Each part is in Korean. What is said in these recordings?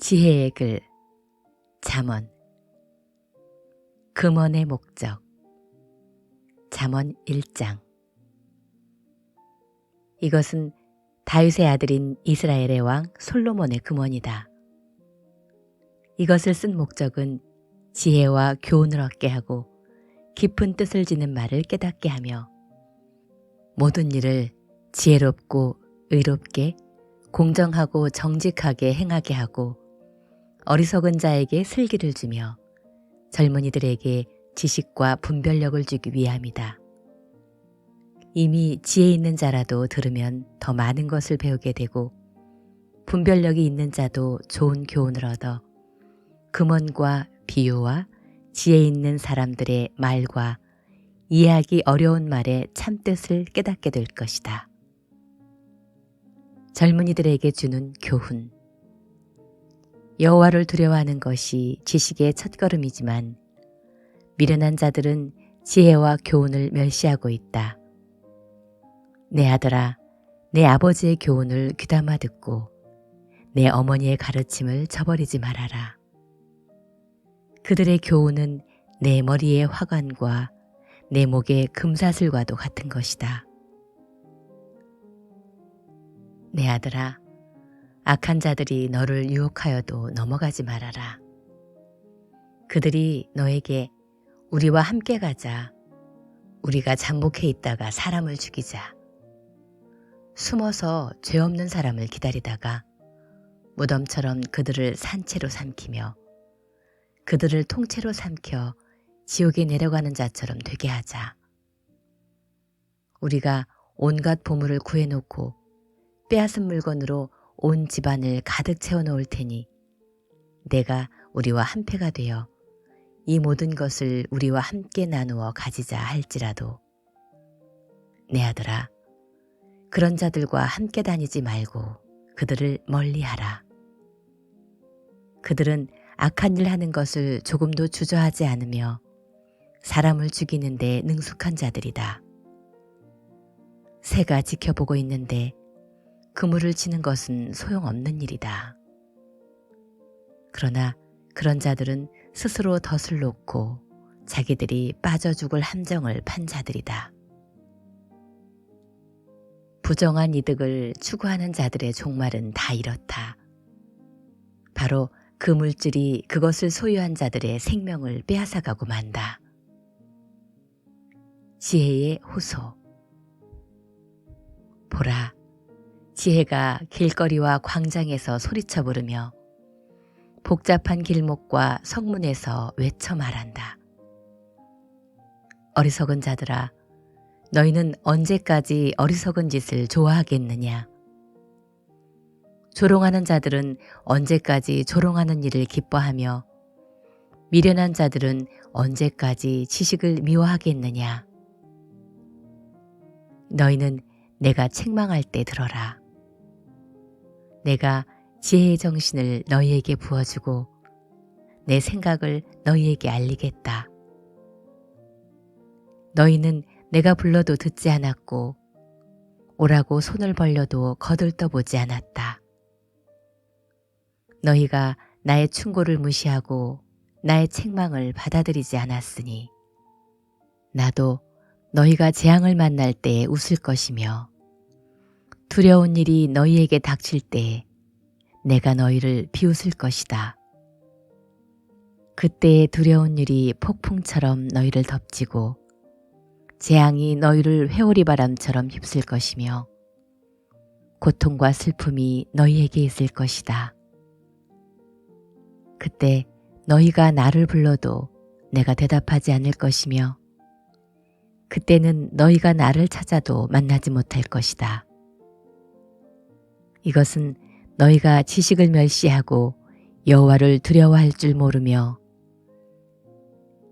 지혜의 글, 잠언. 금언의 목적. 잠언 1장. 이것은 다윗의 아들인 이스라엘의 왕 솔로몬의 금언이다. 이것을 쓴 목적은 지혜와 교훈을 얻게 하고 깊은 뜻을 지닌 말을 깨닫게 하며 모든 일을 지혜롭고 의롭게 공정하고 정직하게 행하게 하고 어리석은 자에게 슬기를 주며 젊은이들에게 지식과 분별력을 주기 위함이다. 이미 지혜 있는 자라도 들으면 더 많은 것을 배우게 되고 분별력이 있는 자도 좋은 교훈을 얻어 금언과 비유와 지혜 있는 사람들의 말과 이해하기 어려운 말의 참뜻을 깨닫게 될 것이다. 젊은이들에게 주는 교훈. 여호와를 두려워하는 것이 지식의 첫걸음이지만 미련한 자들은 지혜와 교훈을 멸시하고 있다. 내 아들아, 내 아버지의 교훈을 귀담아 듣고 내 어머니의 가르침을 저버리지 말아라. 그들의 교훈은 내 머리의 화관과 내 목의 금사슬과도 같은 것이다. 내 아들아, 악한 자들이 너를 유혹하여도 넘어가지 말아라. 그들이 너에게 우리와 함께 가자. 우리가 잠복해 있다가 사람을 죽이자. 숨어서 죄 없는 사람을 기다리다가 무덤처럼 그들을 산채로 삼키며 그들을 통째로 삼켜 지옥에 내려가는 자처럼 되게 하자. 우리가 온갖 보물을 구해놓고 빼앗은 물건으로 온 집안을 가득 채워놓을 테니 내가 우리와 한패가 되어 이 모든 것을 우리와 함께 나누어 가지자 할지라도 내 아들아, 그런 자들과 함께 다니지 말고 그들을 멀리하라. 그들은 악한 일 하는 것을 조금도 주저하지 않으며 사람을 죽이는 데 능숙한 자들이다. 새가 지켜보고 있는데 그물을 치는 것은 소용없는 일이다. 그러나 그런 자들은 스스로 덫을 놓고 자기들이 빠져 죽을 함정을 판 자들이다. 부정한 이득을 추구하는 자들의 종말은 다 이렇다. 바로 그 물질이 그것을 소유한 자들의 생명을 빼앗아가고 만다. 지혜의 호소. 보라, 지혜가 길거리와 광장에서 소리쳐 부르며 복잡한 길목과 성문에서 외쳐 말한다. 어리석은 자들아, 너희는 언제까지 어리석은 짓을 좋아하겠느냐? 조롱하는 자들은 언제까지 조롱하는 일을 기뻐하며 미련한 자들은 언제까지 지식을 미워하겠느냐? 너희는 내가 책망할 때 들어라. 내가 지혜의 정신을 너희에게 부어주고 내 생각을 너희에게 알리겠다. 너희는 내가 불러도 듣지 않았고 오라고 손을 벌려도 거들떠보지 않았다. 너희가 나의 충고를 무시하고 나의 책망을 받아들이지 않았으니 나도 너희가 재앙을 만날 때에 웃을 것이며 두려운 일이 너희에게 닥칠 때에 내가 너희를 비웃을 것이다. 그때의 두려운 일이 폭풍처럼 너희를 덮치고 재앙이 너희를 회오리 바람처럼 휩쓸 것이며 고통과 슬픔이 너희에게 있을 것이다. 그때 너희가 나를 불러도 내가 대답하지 않을 것이며 그때는 너희가 나를 찾아도 만나지 못할 것이다. 이것은 너희가 지식을 멸시하고 여호와를 두려워할 줄 모르며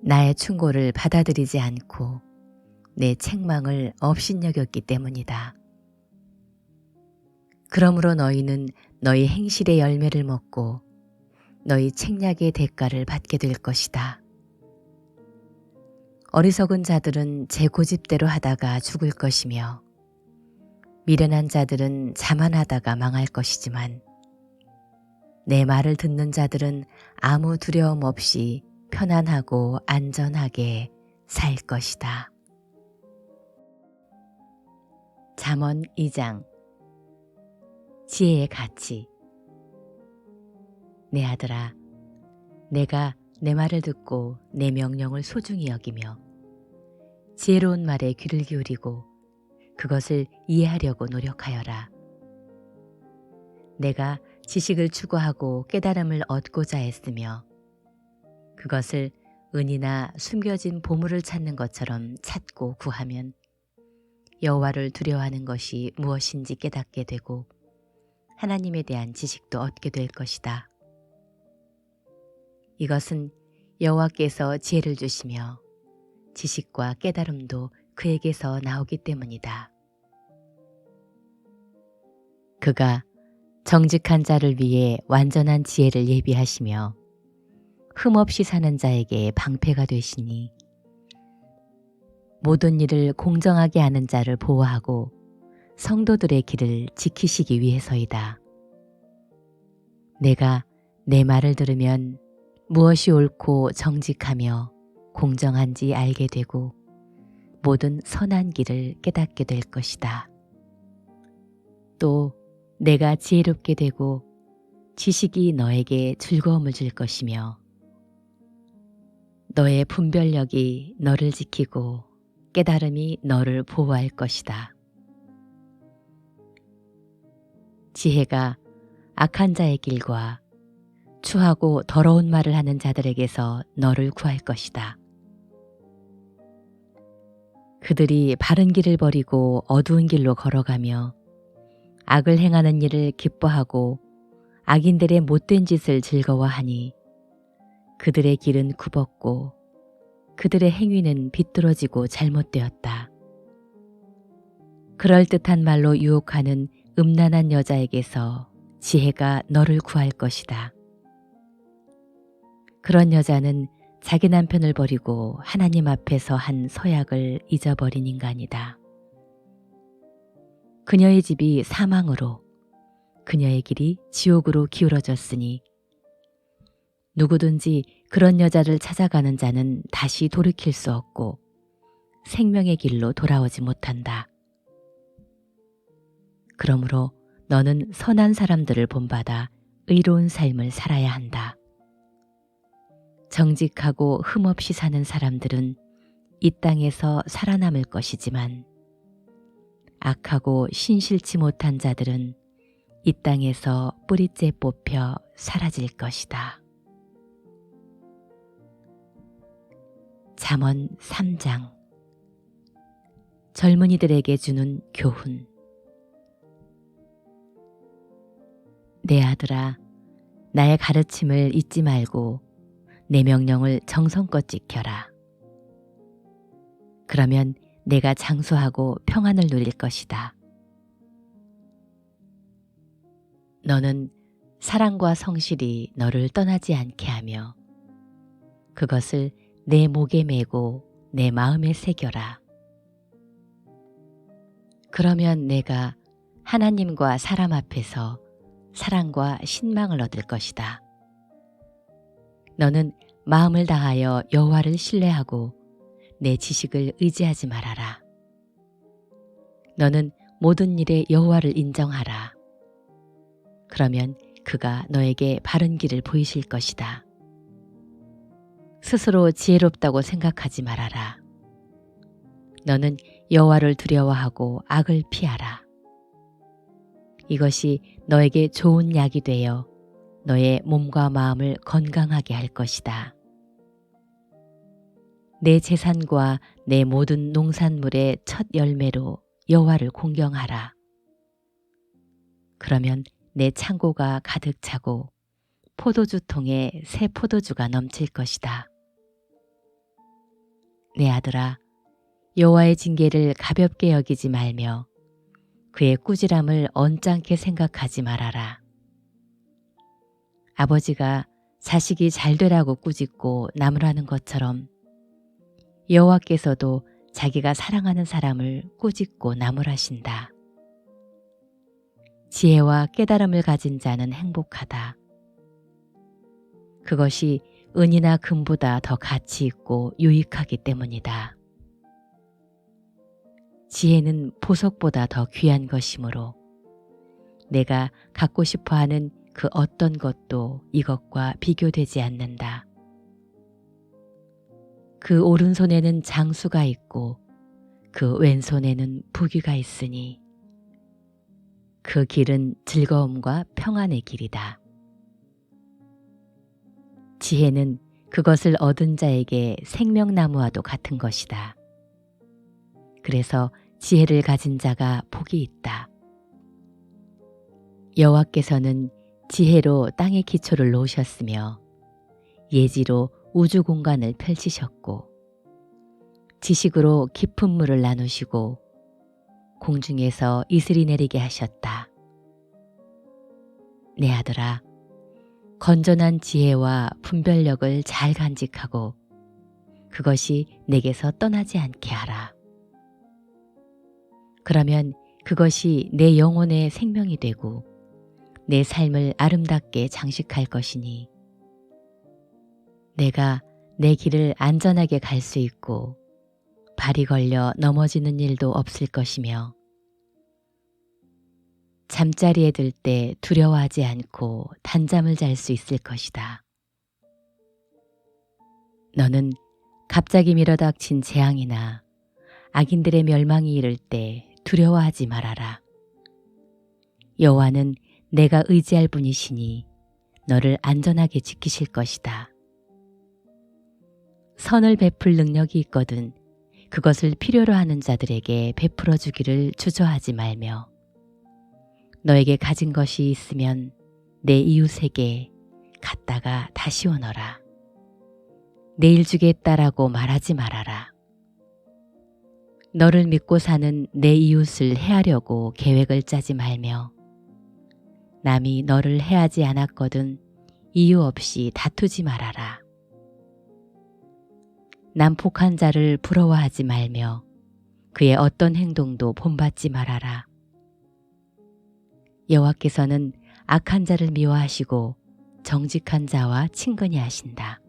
나의 충고를 받아들이지 않고 내 책망을 업신여겼기 때문이다. 그러므로 너희는 너희 행실의 열매를 먹고 너희 책략의 대가를 받게 될 것이다. 어리석은 자들은 제 고집대로 하다가 죽을 것이며 미련한 자들은 자만하다가 망할 것이지만 내 말을 듣는 자들은 아무 두려움 없이 편안하고 안전하게 살 것이다. 잠언 2장. 지혜의 가치. 내 아들아, 내가 내 말을 듣고 내 명령을 소중히 여기며 지혜로운 말에 귀를 기울이고 그것을 이해하려고 노력하여라. 내가 지식을 추구하고 깨달음을 얻고자 했으며 그것을 은이나 숨겨진 보물을 찾는 것처럼 찾고 구하면 여호와를 두려워하는 것이 무엇인지 깨닫게 되고 하나님에 대한 지식도 얻게 될 것이다. 이것은 여호와께서 지혜를 주시며 지식과 깨달음도 그에게서 나오기 때문이다. 그가 정직한 자를 위해 완전한 지혜를 예비하시며 흠없이 사는 자에게 방패가 되시니 모든 일을 공정하게 하는 자를 보호하고 성도들의 길을 지키시기 위해서이다. 내가 내 말을 들으면 무엇이 옳고 정직하며 공정한지 알게 되고 모든 선한 길을 깨닫게 될 것이다. 또 내가 지혜롭게 되고 지식이 너에게 즐거움을 줄 것이며 너의 분별력이 너를 지키고 깨달음이 너를 보호할 것이다. 지혜가 악한 자의 길과 추하고 더러운 말을 하는 자들에게서 너를 구할 것이다. 그들이 바른 길을 버리고 어두운 길로 걸어가며 악을 행하는 일을 기뻐하고 악인들의 못된 짓을 즐거워하니 그들의 길은 굽었고 그들의 행위는 비뚤어지고 잘못되었다. 그럴듯한 말로 유혹하는 음란한 여자에게서 지혜가 너를 구할 것이다. 그런 여자는 자기 남편을 버리고 하나님 앞에서 한 서약을 잊어버린 인간이다. 그녀의 집이 사망으로 그녀의 길이 지옥으로 기울어졌으니 누구든지 그런 여자를 찾아가는 자는 다시 돌이킬 수 없고 생명의 길로 돌아오지 못한다. 그러므로 너는 선한 사람들을 본받아 의로운 삶을 살아야 한다. 정직하고 흠없이 사는 사람들은 이 땅에서 살아남을 것이지만 악하고 신실치 못한 자들은 이 땅에서 뿌리째 뽑혀 사라질 것이다. 잠언 3장. 젊은이들에게 주는 교훈. 내 아들아, 나의 가르침을 잊지 말고 내 명령을 정성껏 지켜라. 그러면 내가 장수하고 평안을 누릴 것이다. 너는 사랑과 성실이 너를 떠나지 않게 하며 그것을 내 목에 메고 내 마음에 새겨라. 그러면 내가 하나님과 사람 앞에서 사랑과 신망을 얻을 것이다. 너는 마음을 다하여 여호와를 신뢰하고 내 지식을 의지하지 말아라. 너는 모든 일에 여호와를 인정하라. 그러면 그가 너에게 바른 길을 보이실 것이다. 스스로 지혜롭다고 생각하지 말아라. 너는 여호와를 두려워하고 악을 피하라. 이것이 너에게 좋은 약이 되어 너의 몸과 마음을 건강하게 할 것이다. 내 재산과 내 모든 농산물의 첫 열매로 여호와를 공경하라. 그러면 내 창고가 가득 차고 포도주 통에 새 포도주가 넘칠 것이다. 내 아들아, 여호와의 징계를 가볍게 여기지 말며 그의 꾸지람을 언짢게 생각하지 말아라. 아버지가 자식이 잘 되라고 꾸짖고 나무라는 것처럼 여호와께서도 자기가 사랑하는 사람을 꾸짖고 나무라신다. 지혜와 깨달음을 가진 자는 행복하다. 그것이 은이나 금보다 더 가치 있고 유익하기 때문이다. 지혜는 보석보다 더 귀한 것이므로 내가 갖고 싶어하는 그 어떤 것도 이것과 비교되지 않는다. 그 오른손에는 장수가 있고 그 왼손에는 부귀가 있으니 그 길은 즐거움과 평안의 길이다. 지혜는 그것을 얻은 자에게 생명나무와도 같은 것이다. 그래서 지혜를 가진 자가 복이 있다. 여호와께서는 지혜로 땅의 기초를 놓으셨으며 예지로 우주 공간을 펼치셨고 지식으로 깊은 물을 나누시고 공중에서 이슬이 내리게 하셨다. 내 아들아, 건전한 지혜와 분별력을 잘 간직하고 그것이 내게서 떠나지 않게 하라. 그러면 그것이 내 영혼의 생명이 되고 내 삶을 아름답게 장식할 것이니 내가 내 길을 안전하게 갈 수 있고 발이 걸려 넘어지는 일도 없을 것이며 잠자리에 들 때 두려워하지 않고 단잠을 잘 수 있을 것이다. 너는 갑자기 밀어닥친 재앙이나 악인들의 멸망이 이를 때 두려워하지 말아라. 여호와는 내가 의지할 분이시니 너를 안전하게 지키실 것이다. 선을 베풀 능력이 있거든 그것을 필요로 하는 자들에게 베풀어 주기를 주저하지 말며 너에게 가진 것이 있으면 내 이웃에게 갖다가 다시 오너라. 내일 주겠다라고 말하지 말아라. 너를 믿고 사는 내 이웃을 해하려고 계획을 짜지 말며 남이 너를 해하지 않았거든 이유 없이 다투지 말아라. 난폭한 자를 부러워하지 말며 그의 어떤 행동도 본받지 말아라. 여호와께서는 악한 자를 미워하시고 정직한 자와 친근히 하신다.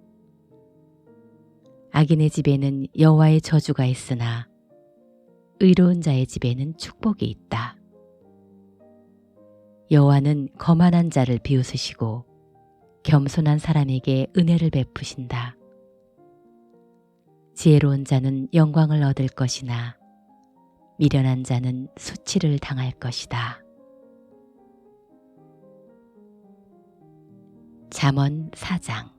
악인의 집에는 여호와의 저주가 있으나 의로운 자의 집에는 축복이 있다. 여호와는 거만한 자를 비웃으시고 겸손한 사람에게 은혜를 베푸신다. 지혜로운 자는 영광을 얻을 것이나 미련한 자는 수치를 당할 것이다. 잠언 4장.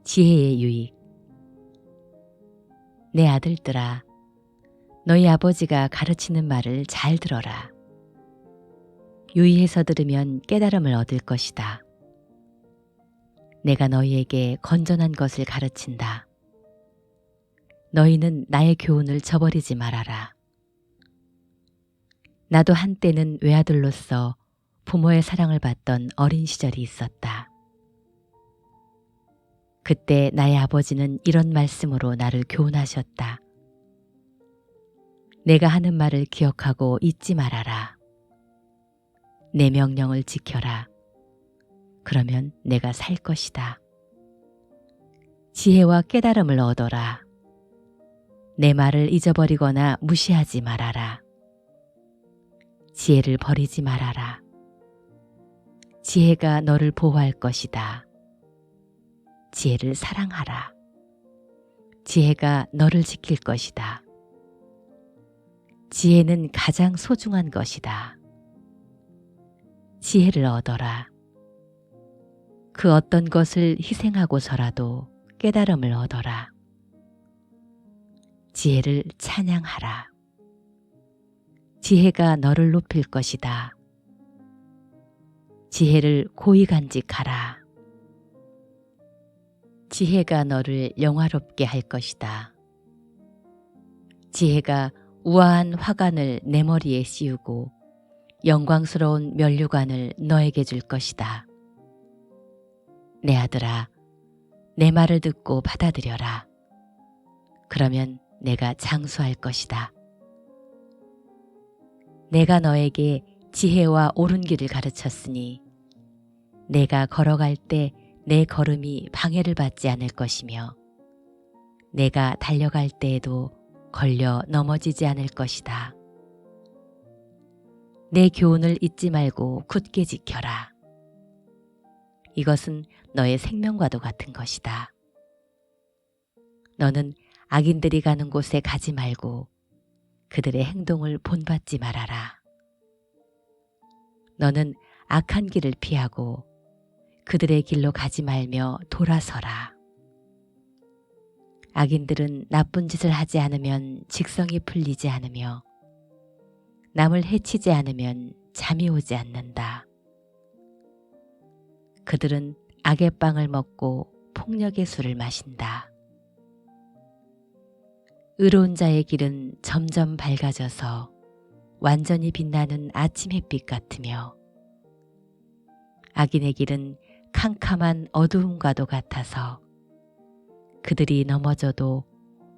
지혜의 유익. 내 아들들아, 너희 아버지가 가르치는 말을 잘 들어라. 유의해서 들으면 깨달음을 얻을 것이다. 내가 너희에게 건전한 것을 가르친다. 너희는 나의 교훈을 저버리지 말아라. 나도 한때는 외아들로서 부모의 사랑을 받던 어린 시절이 있었다. 그때 나의 아버지는 이런 말씀으로 나를 교훈하셨다. 내가 하는 말을 기억하고 잊지 말아라. 내 명령을 지켜라. 그러면 내가 살 것이다. 지혜와 깨달음을 얻어라. 내 말을 잊어버리거나 무시하지 말아라. 지혜를 버리지 말아라. 지혜가 너를 보호할 것이다. 지혜를 사랑하라. 지혜가 너를 지킬 것이다. 지혜는 가장 소중한 것이다. 지혜를 얻어라. 그 어떤 것을 희생하고서라도 깨달음을 얻어라. 지혜를 찬양하라. 지혜가 너를 높일 것이다. 지혜를 고이 간직하라. 지혜가 너를 영화롭게 할 것이다. 지혜가 우아한 화관을 내 머리에 씌우고 영광스러운 면류관을 너에게 줄 것이다. 내 아들아, 내 말을 듣고 받아들여라. 그러면 내가 장수할 것이다. 내가 너에게 지혜와 옳은 길을 가르쳤으니 내가 걸어갈 때 내 걸음이 방해를 받지 않을 것이며 내가 달려갈 때에도 걸려 넘어지지 않을 것이다. 내 교훈을 잊지 말고 굳게 지켜라. 이것은 너의 생명과도 같은 것이다. 너는 악인들이 가는 곳에 가지 말고 그들의 행동을 본받지 말아라. 너는 악한 길을 피하고 그들의 길로 가지 말며 돌아서라. 악인들은 나쁜 짓을 하지 않으면 직성이 풀리지 않으며 남을 해치지 않으면 잠이 오지 않는다. 그들은 악의 빵을 먹고 폭력의 술을 마신다. 의로운 자의 길은 점점 밝아져서 완전히 빛나는 아침 햇빛 같으며 악인의 길은 캄캄한 어두움과도 같아서 그들이 넘어져도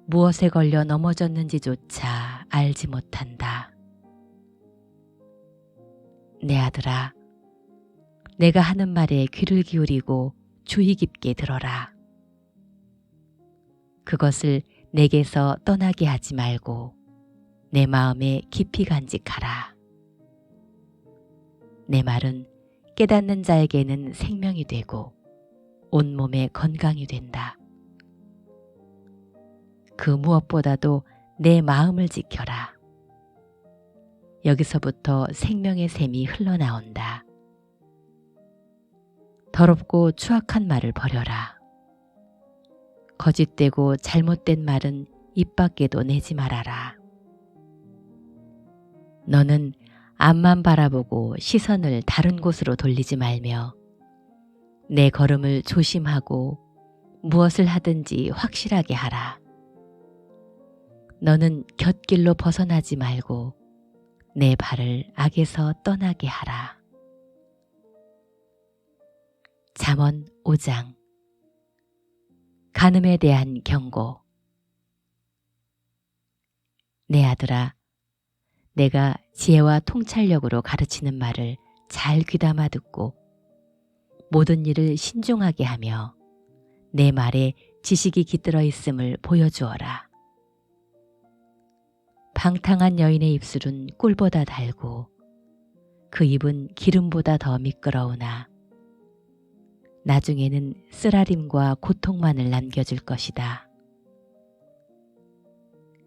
무엇에 걸려 넘어졌는지조차 알지 못한다. 내 아들아, 내가 하는 말에 귀를 기울이고 주의 깊게 들어라. 그것을 내게서 떠나게 하지 말고 내 마음에 깊이 간직하라. 내 말은 깨닫는 자에게는 생명이 되고 온몸에 건강이 된다. 그 무엇보다도 내 마음을 지켜라. 여기서부터 생명의 샘이 흘러나온다. 더럽고 추악한 말을 버려라. 거짓되고 잘못된 말은 입 밖에도 내지 말아라. 너는 앞만 바라보고 시선을 다른 곳으로 돌리지 말며 내 걸음을 조심하고 무엇을 하든지 확실하게 하라. 너는 곁길로 벗어나지 말고 내 발을 악에서 떠나게 하라. 잠언 5장. 간음에 대한 경고. 내 아들아, 내가 지혜와 통찰력으로 가르치는 말을 잘 귀담아 듣고 모든 일을 신중하게 하며 내 말에 지식이 깃들어 있음을 보여주어라. 방탕한 여인의 입술은 꿀보다 달고 그 입은 기름보다 더 미끄러우나 나중에는 쓰라림과 고통만을 남겨줄 것이다.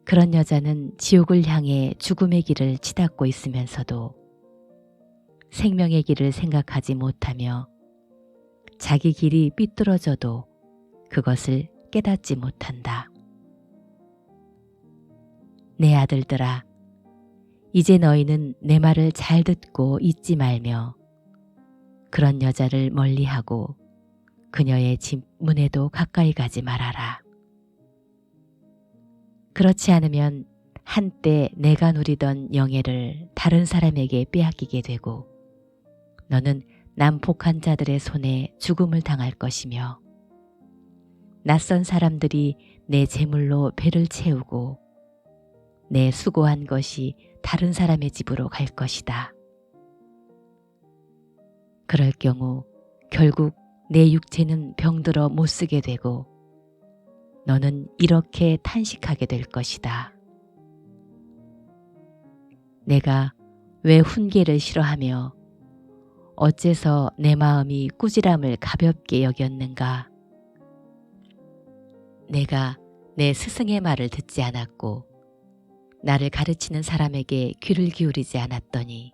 그런 여자는 지옥을 향해 죽음의 길을 치닫고 있으면서도 생명의 길을 생각하지 못하며 자기 길이 삐뚤어져도 그것을 깨닫지 못한다. 내 아들들아, 이제 너희는 내 말을 잘 듣고 잊지 말며 그런 여자를 멀리하고 그녀의 집 문에도 가까이 가지 말아라. 그렇지 않으면 한때 내가 누리던 영예를 다른 사람에게 빼앗기게 되고 너는 난폭한 자들의 손에 죽음을 당할 것이며 낯선 사람들이 내 재물로 배를 채우고 내 수고한 것이 다른 사람의 집으로 갈 것이다. 그럴 경우 결국 내 육체는 병들어 못 쓰게 되고 너는 이렇게 탄식하게 될 것이다. 내가 왜 훈계를 싫어하며 어째서 내 마음이 꾸지람을 가볍게 여겼는가? 내가 내 스승의 말을 듣지 않았고 나를 가르치는 사람에게 귀를 기울이지 않았더니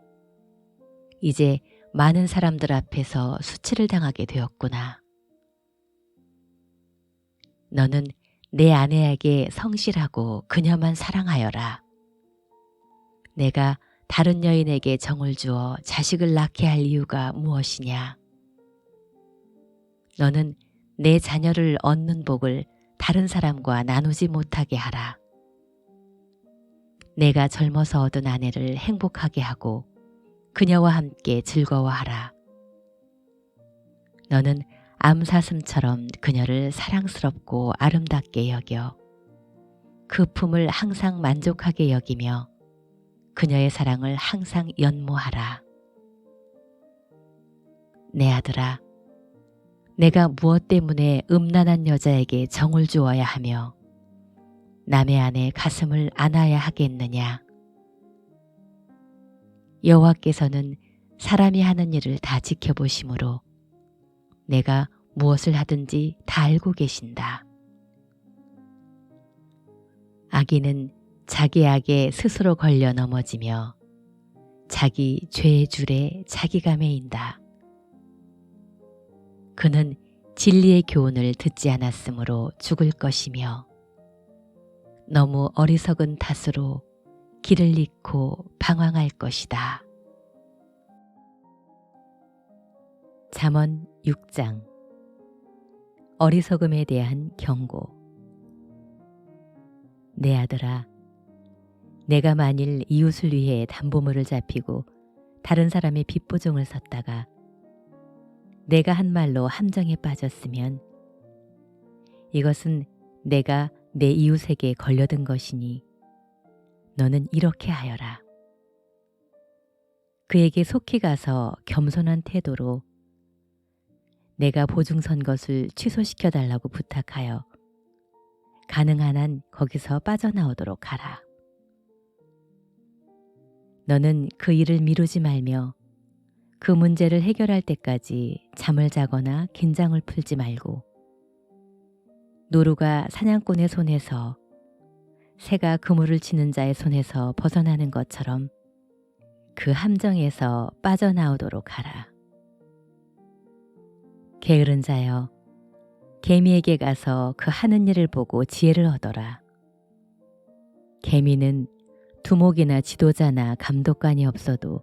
이제 많은 사람들 앞에서 수치를 당하게 되었구나. 너는 내 아내에게 성실하고 그녀만 사랑하여라. 내가 다른 여인에게 정을 주어 자식을 낳게 할 이유가 무엇이냐? 너는 내 자녀를 얻는 복을 다른 사람과 나누지 못하게 하라. 내가 젊어서 얻은 아내를 행복하게 하고 그녀와 함께 즐거워하라. 너는 암사슴처럼 그녀를 사랑스럽고 아름답게 여겨 그 품을 항상 만족하게 여기며 그녀의 사랑을 항상 연모하라. 내 아들아, 내가 무엇 때문에 음란한 여자에게 정을 주어야 하며 남의 아내 가슴을 안아야 하겠느냐. 여호와께서는 사람이 하는 일을 다 지켜보심으로 내가 무엇을 하든지 다 알고 계신다. 악인은 자기 악에 스스로 걸려 넘어지며 자기 죄의 줄에 자기가 매인다. 그는 진리의 교훈을 듣지 않았으므로 죽을 것이며 너무 어리석은 탓으로 길을 잃고 방황할 것이다. 잠언 6장. 어리석음에 대한 경고. 내 아들아, 내가 만일 이웃을 위해 담보물을 잡히고 다른 사람의 빚보증을 섰다가 내가 한 말로 함정에 빠졌으면 이것은 내가 내 이웃에게 걸려든 것이니 너는 이렇게 하여라. 그에게 속히 가서 겸손한 태도로 내가 보증선 것을 취소시켜 달라고 부탁하여 가능한 한 거기서 빠져나오도록 하라. 너는 그 일을 미루지 말며 그 문제를 해결할 때까지 잠을 자거나 긴장을 풀지 말고 노루가 사냥꾼의 손에서 새가 그물을 치는 자의 손에서 벗어나는 것처럼 그 함정에서 빠져나오도록 하라. 게으른 자여, 개미에게 가서 그 하는 일을 보고 지혜를 얻어라. 개미는 두목이나 지도자나 감독관이 없어도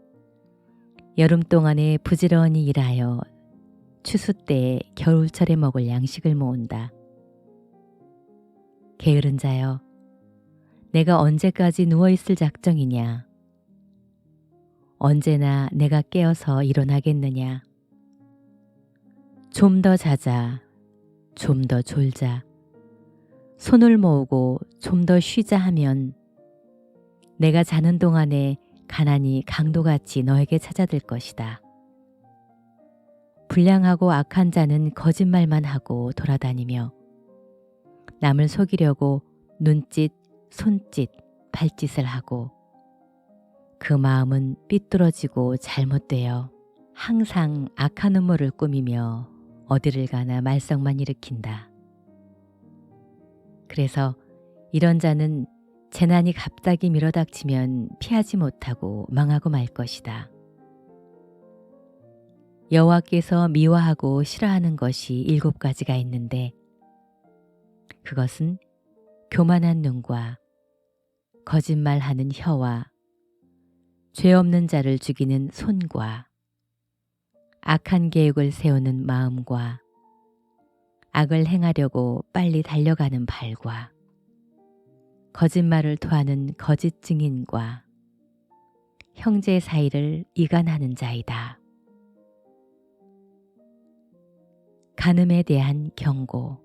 여름 동안에 부지런히 일하여 추수 때에 겨울철에 먹을 양식을 모은다. 게으른 자여, 내가 언제까지 누워있을 작정이냐? 언제나 내가 깨어서 일어나겠느냐? 좀 더 자자, 좀 더 졸자, 손을 모으고 좀 더 쉬자 하면 내가 자는 동안에 가난이 강도같이 너에게 찾아들 것이다. 불량하고 악한 자는 거짓말만 하고 돌아다니며 남을 속이려고 눈짓, 손짓, 발짓을 하고 그 마음은 삐뚤어지고 잘못되어 항상 악한 음모를 꾸미며 어디를 가나 말썽만 일으킨다. 그래서 이런 자는 재난이 갑자기 밀어닥치면 피하지 못하고 망하고 말 것이다. 여호와께서 미워하고 싫어하는 것이 7가지가 있는데 그것은 교만한 눈과 거짓말하는 혀와 죄 없는 자를 죽이는 손과 악한 계획을 세우는 마음과 악을 행하려고 빨리 달려가는 발과 거짓말을 토하는 거짓 증인과 형제 사이를 이간하는 자이다. 간음에 대한 경고.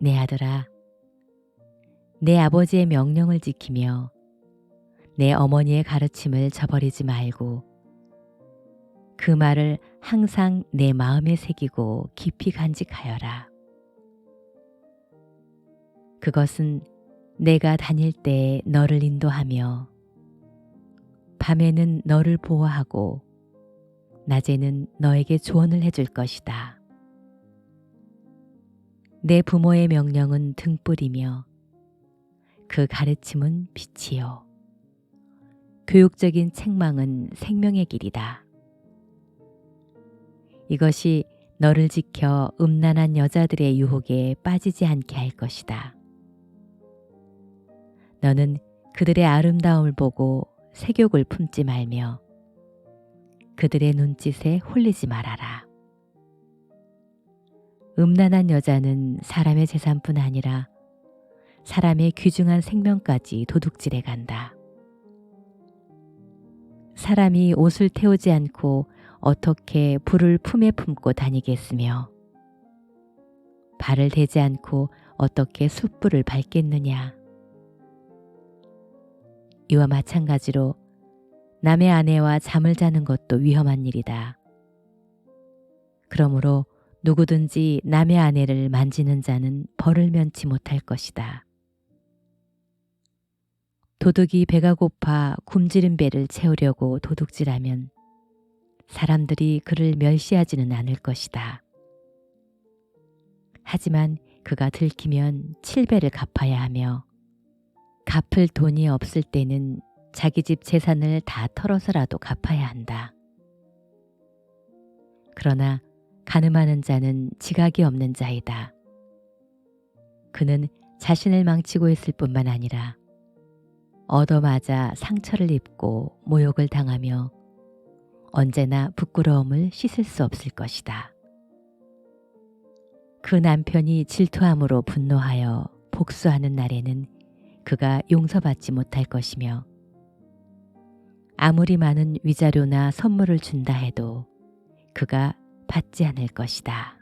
내 아들아, 내 아버지의 명령을 지키며 내 어머니의 가르침을 저버리지 말고 그 말을 항상 내 마음에 새기고 깊이 간직하여라. 그것은 내가 다닐 때에 너를 인도하며 밤에는 너를 보호하고 낮에는 너에게 조언을 해줄 것이다. 내 부모의 명령은 등불이며 그 가르침은 빛이요. 교육적인 책망은 생명의 길이다. 이것이 너를 지켜 음란한 여자들의 유혹에 빠지지 않게 할 것이다. 너는 그들의 아름다움을 보고 색욕을 품지 말며 그들의 눈짓에 홀리지 말아라. 음란한 여자는 사람의 재산뿐 아니라 사람의 귀중한 생명까지 도둑질해 간다. 사람이 옷을 태우지 않고 어떻게 불을 품에 품고 다니겠으며 발을 대지 않고 어떻게 숯불을 밟겠느냐. 이와 마찬가지로 남의 아내와 잠을 자는 것도 위험한 일이다. 그러므로 누구든지 남의 아내를 만지는 자는 벌을 면치 못할 것이다. 도둑이 배가 고파 굶주린 배를 채우려고 도둑질하면 사람들이 그를 멸시하지는 않을 것이다. 하지만 그가 들키면 7배를 갚아야 하며 갚을 돈이 없을 때는 자기 집 재산을 다 털어서라도 갚아야 한다. 그러나 간음하는 자는 지각이 없는 자이다. 그는 자신을 망치고 있을 뿐만 아니라 얻어맞아 상처를 입고 모욕을 당하며 언제나 부끄러움을 씻을 수 없을 것이다. 그 남편이 질투함으로 분노하여 복수하는 날에는 그가 용서받지 못할 것이며 아무리 많은 위자료나 선물을 준다 해도 그가 받지 않을 것이다.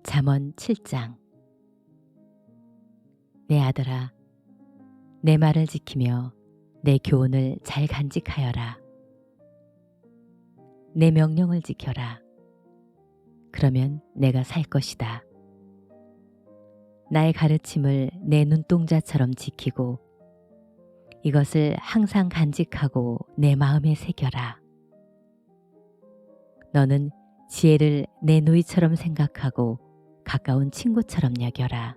잠언 7장. 내 아들아, 내 말을 지키며 내 교훈을 잘 간직하여라. 내 명령을 지켜라. 그러면 내가 살 것이다. 나의 가르침을 내 눈동자처럼 지키고 이것을 항상 간직하고 내 마음에 새겨라. 너는 지혜를 내 누이처럼 생각하고 가까운 친구처럼 여겨라.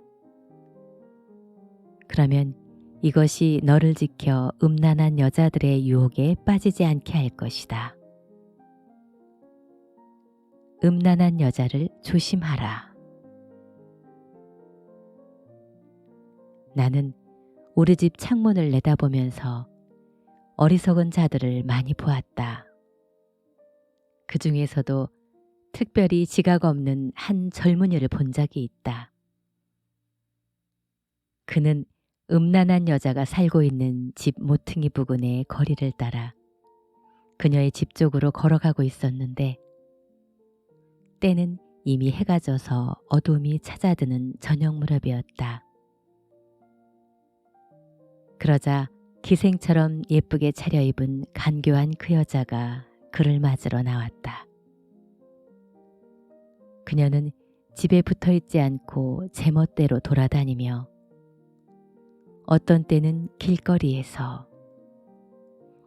그러면 이것이 너를 지켜 음란한 여자들의 유혹에 빠지지 않게 할 것이다. 음란한 여자를 조심하라. 나는 우리 집 창문을 내다보면서 어리석은 자들을 많이 보았다. 그 중에서도 특별히 지각 없는 한 젊은이를 본 적이 있다. 그는 음란한 여자가 살고 있는 집 모퉁이 부근의 거리를 따라 그녀의 집 쪽으로 걸어가고 있었는데 때는 이미 해가 져서 어둠이 찾아드는 저녁 무렵이었다. 그러자 기생처럼 예쁘게 차려입은 간교한 그 여자가 그를 맞으러 나왔다. 그녀는 집에 붙어있지 않고 제멋대로 돌아다니며 어떤 때는 길거리에서,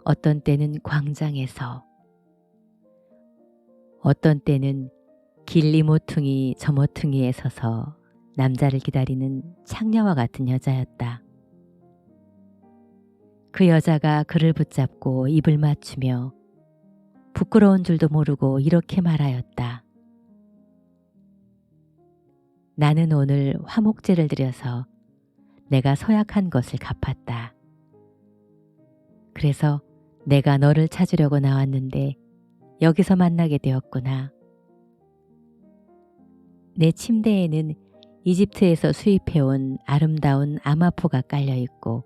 어떤 때는 광장에서, 어떤 때는 길 이 모퉁이 저 모퉁이에 서서 남자를 기다리는 창녀와 같은 여자였다. 그 여자가 그를 붙잡고 입을 맞추며 부끄러운 줄도 모르고 이렇게 말하였다. 나는 오늘 화목제를 드려서 내가 서약한 것을 갚았다. 그래서 내가 너를 찾으려고 나왔는데 여기서 만나게 되었구나. 내 침대에는 이집트에서 수입해온 아름다운 아마포가 깔려있고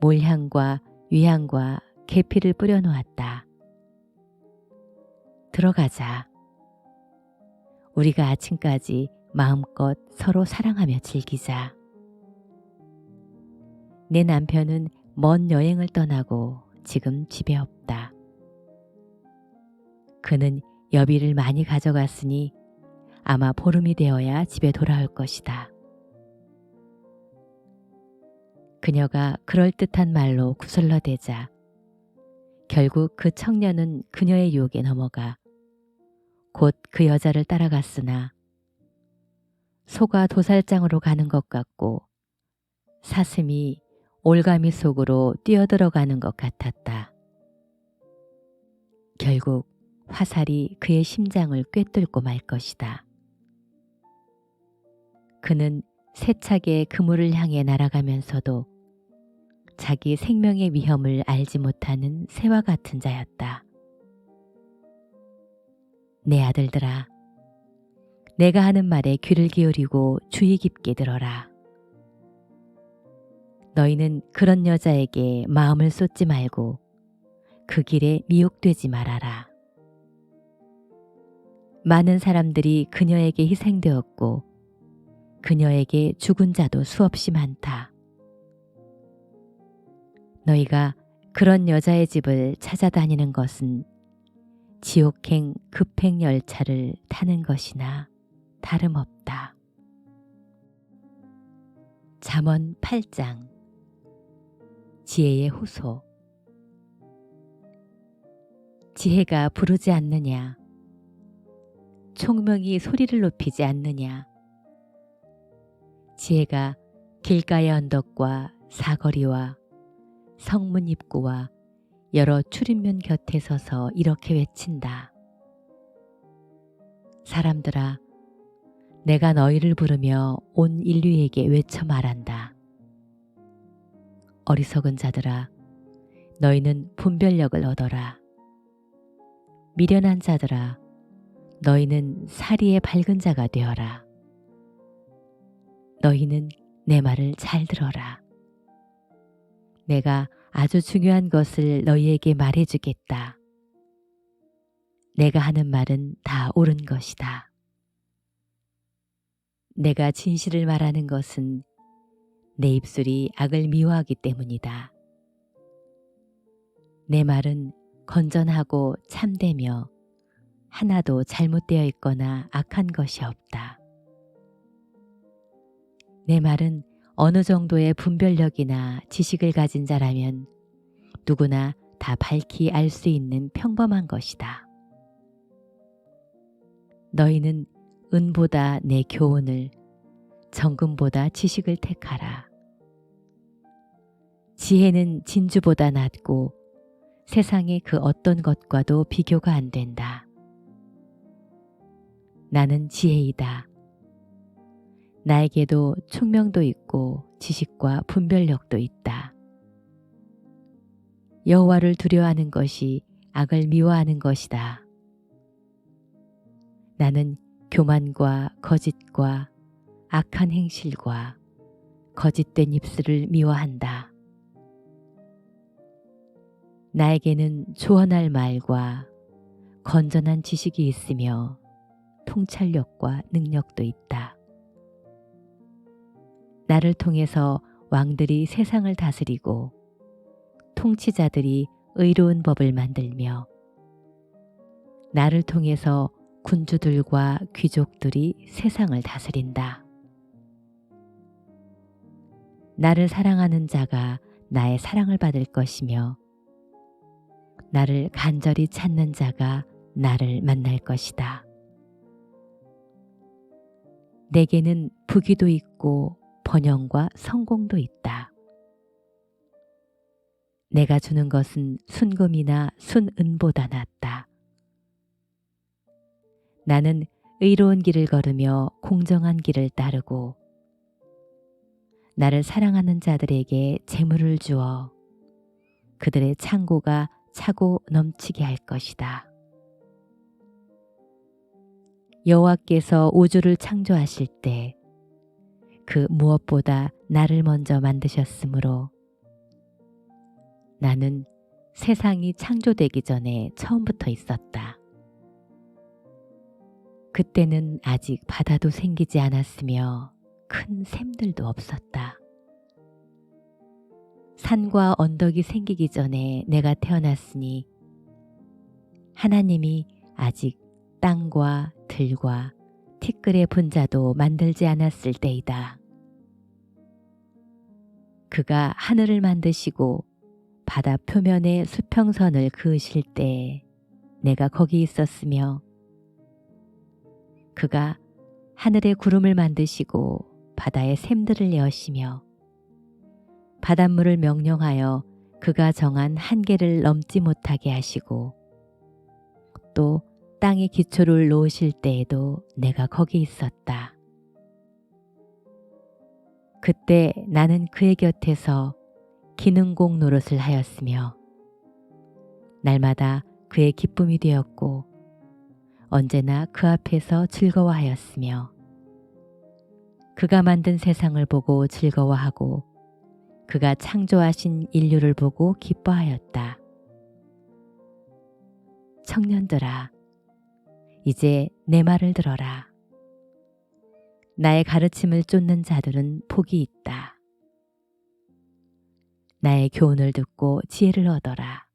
몰향과 위향과 계피를 뿌려놓았다. 들어가자. 우리가 아침까지 마음껏 서로 사랑하며 즐기자. 내 남편은 먼 여행을 떠나고 지금 집에 없다. 그는 여비를 많이 가져갔으니 아마 보름이 되어야 집에 돌아올 것이다. 그녀가 그럴듯한 말로 구슬러대자 결국 그 청년은 그녀의 유혹에 넘어가 곧 그 여자를 따라갔으나 소가 도살장으로 가는 것 같고 사슴이 올가미 속으로 뛰어들어가는 것 같았다. 결국 화살이 그의 심장을 꿰뚫고 말 것이다. 그는 세차게 그물을 향해 날아가면서도 자기 생명의 위험을 알지 못하는 새와 같은 자였다. 내 아들들아, 내가 하는 말에 귀를 기울이고 주의 깊게 들어라. 너희는 그런 여자에게 마음을 쏟지 말고 그 길에 미혹되지 말아라. 많은 사람들이 그녀에게 희생되었고 그녀에게 죽은 자도 수없이 많다. 너희가 그런 여자의 집을 찾아다니는 것은 지옥행 급행 열차를 타는 것이나 다름없다. 잠언 8장. 지혜의 후소. 지혜가 부르지 않느냐? 총명이 소리를 높이지 않느냐? 지혜가 길가의 언덕과 사거리와 성문 입구와 여러 출입문 곁에 서서 이렇게 외친다. 사람들아, 내가 너희를 부르며 온 인류에게 외쳐 말한다. 어리석은 자들아, 너희는 분별력을 얻어라. 미련한 자들아, 너희는 사리의 밝은 자가 되어라. 너희는 내 말을 잘 들어라. 내가 아주 중요한 것을 너희에게 말해주겠다. 내가 하는 말은 다 옳은 것이다. 내가 진실을 말하는 것은 내 입술이 악을 미워하기 때문이다. 내 말은 건전하고 참되며 하나도 잘못되어 있거나 악한 것이 없다. 내 말은 어느 정도의 분별력이나 지식을 가진 자라면 누구나 다 밝히 알 수 있는 평범한 것이다. 너희는 은보다 내 교훈을, 정금보다 지식을 택하라. 지혜는 진주보다 낫고 세상의 그 어떤 것과도 비교가 안 된다. 나는 지혜이다. 나에게도 총명도 있고 지식과 분별력도 있다. 여호와를 두려워하는 것이 악을 미워하는 것이다. 나는 교만과 거짓과 악한 행실과 거짓된 입술을 미워한다. 나에게는 조언할 말과 건전한 지식이 있으며 통찰력과 능력도 있다. 나를 통해서 왕들이 세상을 다스리고 통치자들이 의로운 법을 만들며 나를 통해서 군주들과 귀족들이 세상을 다스린다. 나를 사랑하는 자가 나의 사랑을 받을 것이며 나를 간절히 찾는 자가 나를 만날 것이다. 내게는 부귀도 있고 번영과 성공도 있다. 내가 주는 것은 순금이나 순은보다 낫다. 나는 의로운 길을 걸으며 공정한 길을 따르고 나를 사랑하는 자들에게 재물을 주어 그들의 창고가 차고 넘치게 할 것이다. 여호와께서 우주를 창조하실 때 그 무엇보다 나를 먼저 만드셨으므로 나는 세상이 창조되기 전에 처음부터 있었다. 그때는 아직 바다도 생기지 않았으며 큰 샘들도 없었다. 산과 언덕이 생기기 전에 내가 태어났으니 하나님이 아직 땅과 들과 티끌의 분자도 만들지 않았을 때이다. 그가 하늘을 만드시고 바다 표면에 수평선을 그으실 때에 내가 거기 있었으며 그가 하늘의 구름을 만드시고 바다의 샘들을 여시며 바닷물을 명령하여 그가 정한 한계를 넘지 못하게 하시고 또 땅의 기초를 놓으실 때에도 내가 거기 있었다. 그때 나는 그의 곁에서 기능공 노릇을 하였으며 날마다 그의 기쁨이 되었고 언제나 그 앞에서 즐거워하였으며 그가 만든 세상을 보고 즐거워하고 그가 창조하신 인류를 보고 기뻐하였다. 청년들아, 이제 내 말을 들어라. 나의 가르침을 쫓는 자들은 복이 있다. 나의 교훈을 듣고 지혜를 얻어라.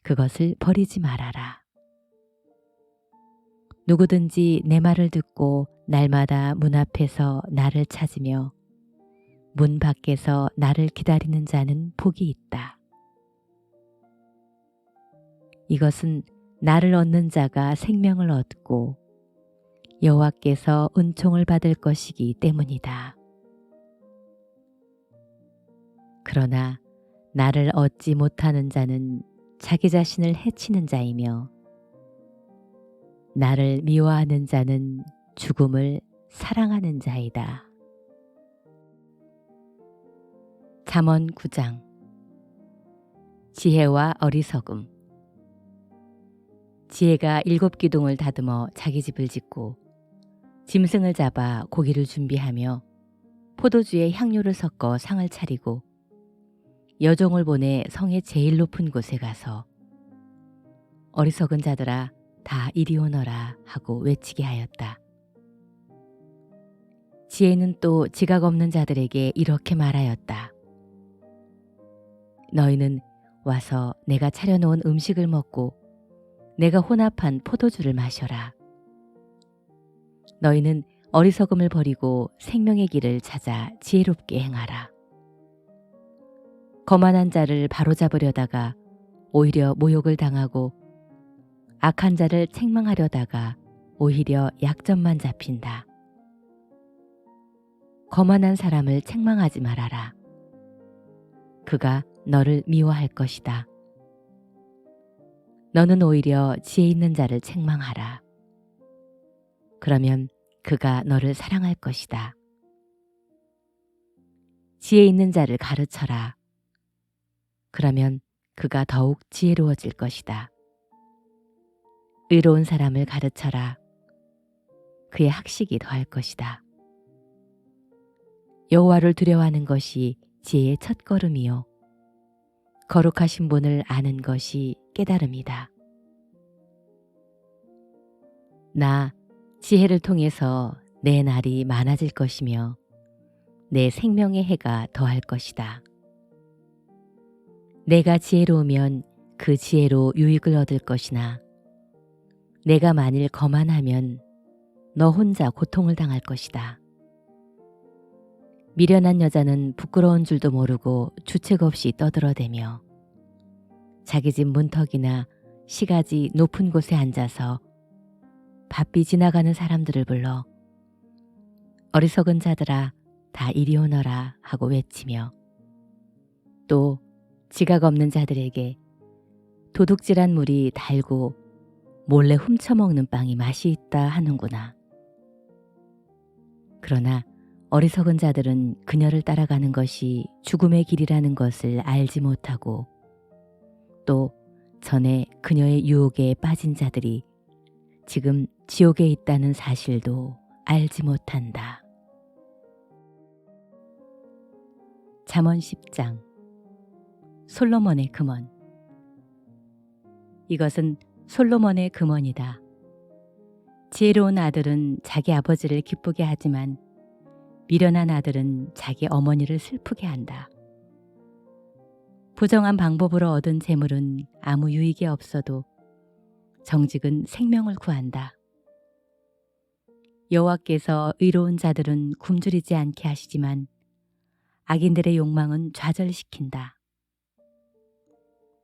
그것을 버리지 말아라. 누구든지 내 말을 듣고 날마다 문 앞에서 나를 찾으며 문 밖에서 나를 기다리는 자는 복이 있다. 이것은 나를 얻는 자가 생명을 얻고 여호와께서 은총을 받을 것이기 때문이다. 그러나 나를 얻지 못하는 자는 자기 자신을 해치는 자이며 나를 미워하는 자는 죽음을 사랑하는 자이다. 잠언 9장. 지혜와 어리석음. 지혜가 7기둥을 다듬어 자기 집을 짓고 짐승을 잡아 고기를 준비하며 포도주에 향료를 섞어 상을 차리고 여종을 보내 성의 제일 높은 곳에 가서 어리석은 자들아 다 이리 오너라 하고 외치게 하였다. 지혜는 또 지각 없는 자들에게 이렇게 말하였다. 너희는 와서 내가 차려놓은 음식을 먹고 내가 혼합한 포도주를 마셔라. 너희는 어리석음을 버리고 생명의 길을 찾아 지혜롭게 행하라. 거만한 자를 바로잡으려다가 오히려 모욕을 당하고 악한 자를 책망하려다가 오히려 약점만 잡힌다. 거만한 사람을 책망하지 말아라. 그가 너를 미워할 것이다. 너는 오히려 지혜 있는 자를 책망하라. 그러면 그가 너를 사랑할 것이다. 지혜 있는 자를 가르쳐라. 그러면 그가 더욱 지혜로워질 것이다. 의로운 사람을 가르쳐라. 그의 학식이 더할 것이다. 여호와를 두려워하는 것이 지혜의 첫걸음이요 거룩하신 분을 아는 것이 깨달음이다. 나 지혜를 통해서 내 날이 많아질 것이며 내 생명의 해가 더할 것이다. 내가 지혜로우면 그 지혜로 유익을 얻을 것이나 내가 만일 거만하면 너 혼자 고통을 당할 것이다. 미련한 여자는 부끄러운 줄도 모르고 주책 없이 떠들어대며 자기 집 문턱이나 시가지 높은 곳에 앉아서 바삐 지나가는 사람들을 불러 어리석은 자들아 다 이리 오너라 하고 외치며 또 지각 없는 자들에게 도둑질한 물이 달고 몰래 훔쳐먹는 빵이 맛이 있다 하는구나. 그러나 어리석은 자들은 그녀를 따라가는 것이 죽음의 길이라는 것을 알지 못하고 또 전에 그녀의 유혹에 빠진 자들이 지금 지옥에 있다는 사실도 알지 못한다. 잠언 10장. 솔로몬의 금원. 이것은 솔로몬의 금원이다. 지혜로운 아들은 자기 아버지를 기쁘게 하지만 미련한 아들은 자기 어머니를 슬프게 한다. 부정한 방법으로 얻은 재물은 아무 유익이 없어도 정직은 생명을 구한다. 여호와께서 의로운 자들은 굶주리지 않게 하시지만 악인들의 욕망은 좌절시킨다.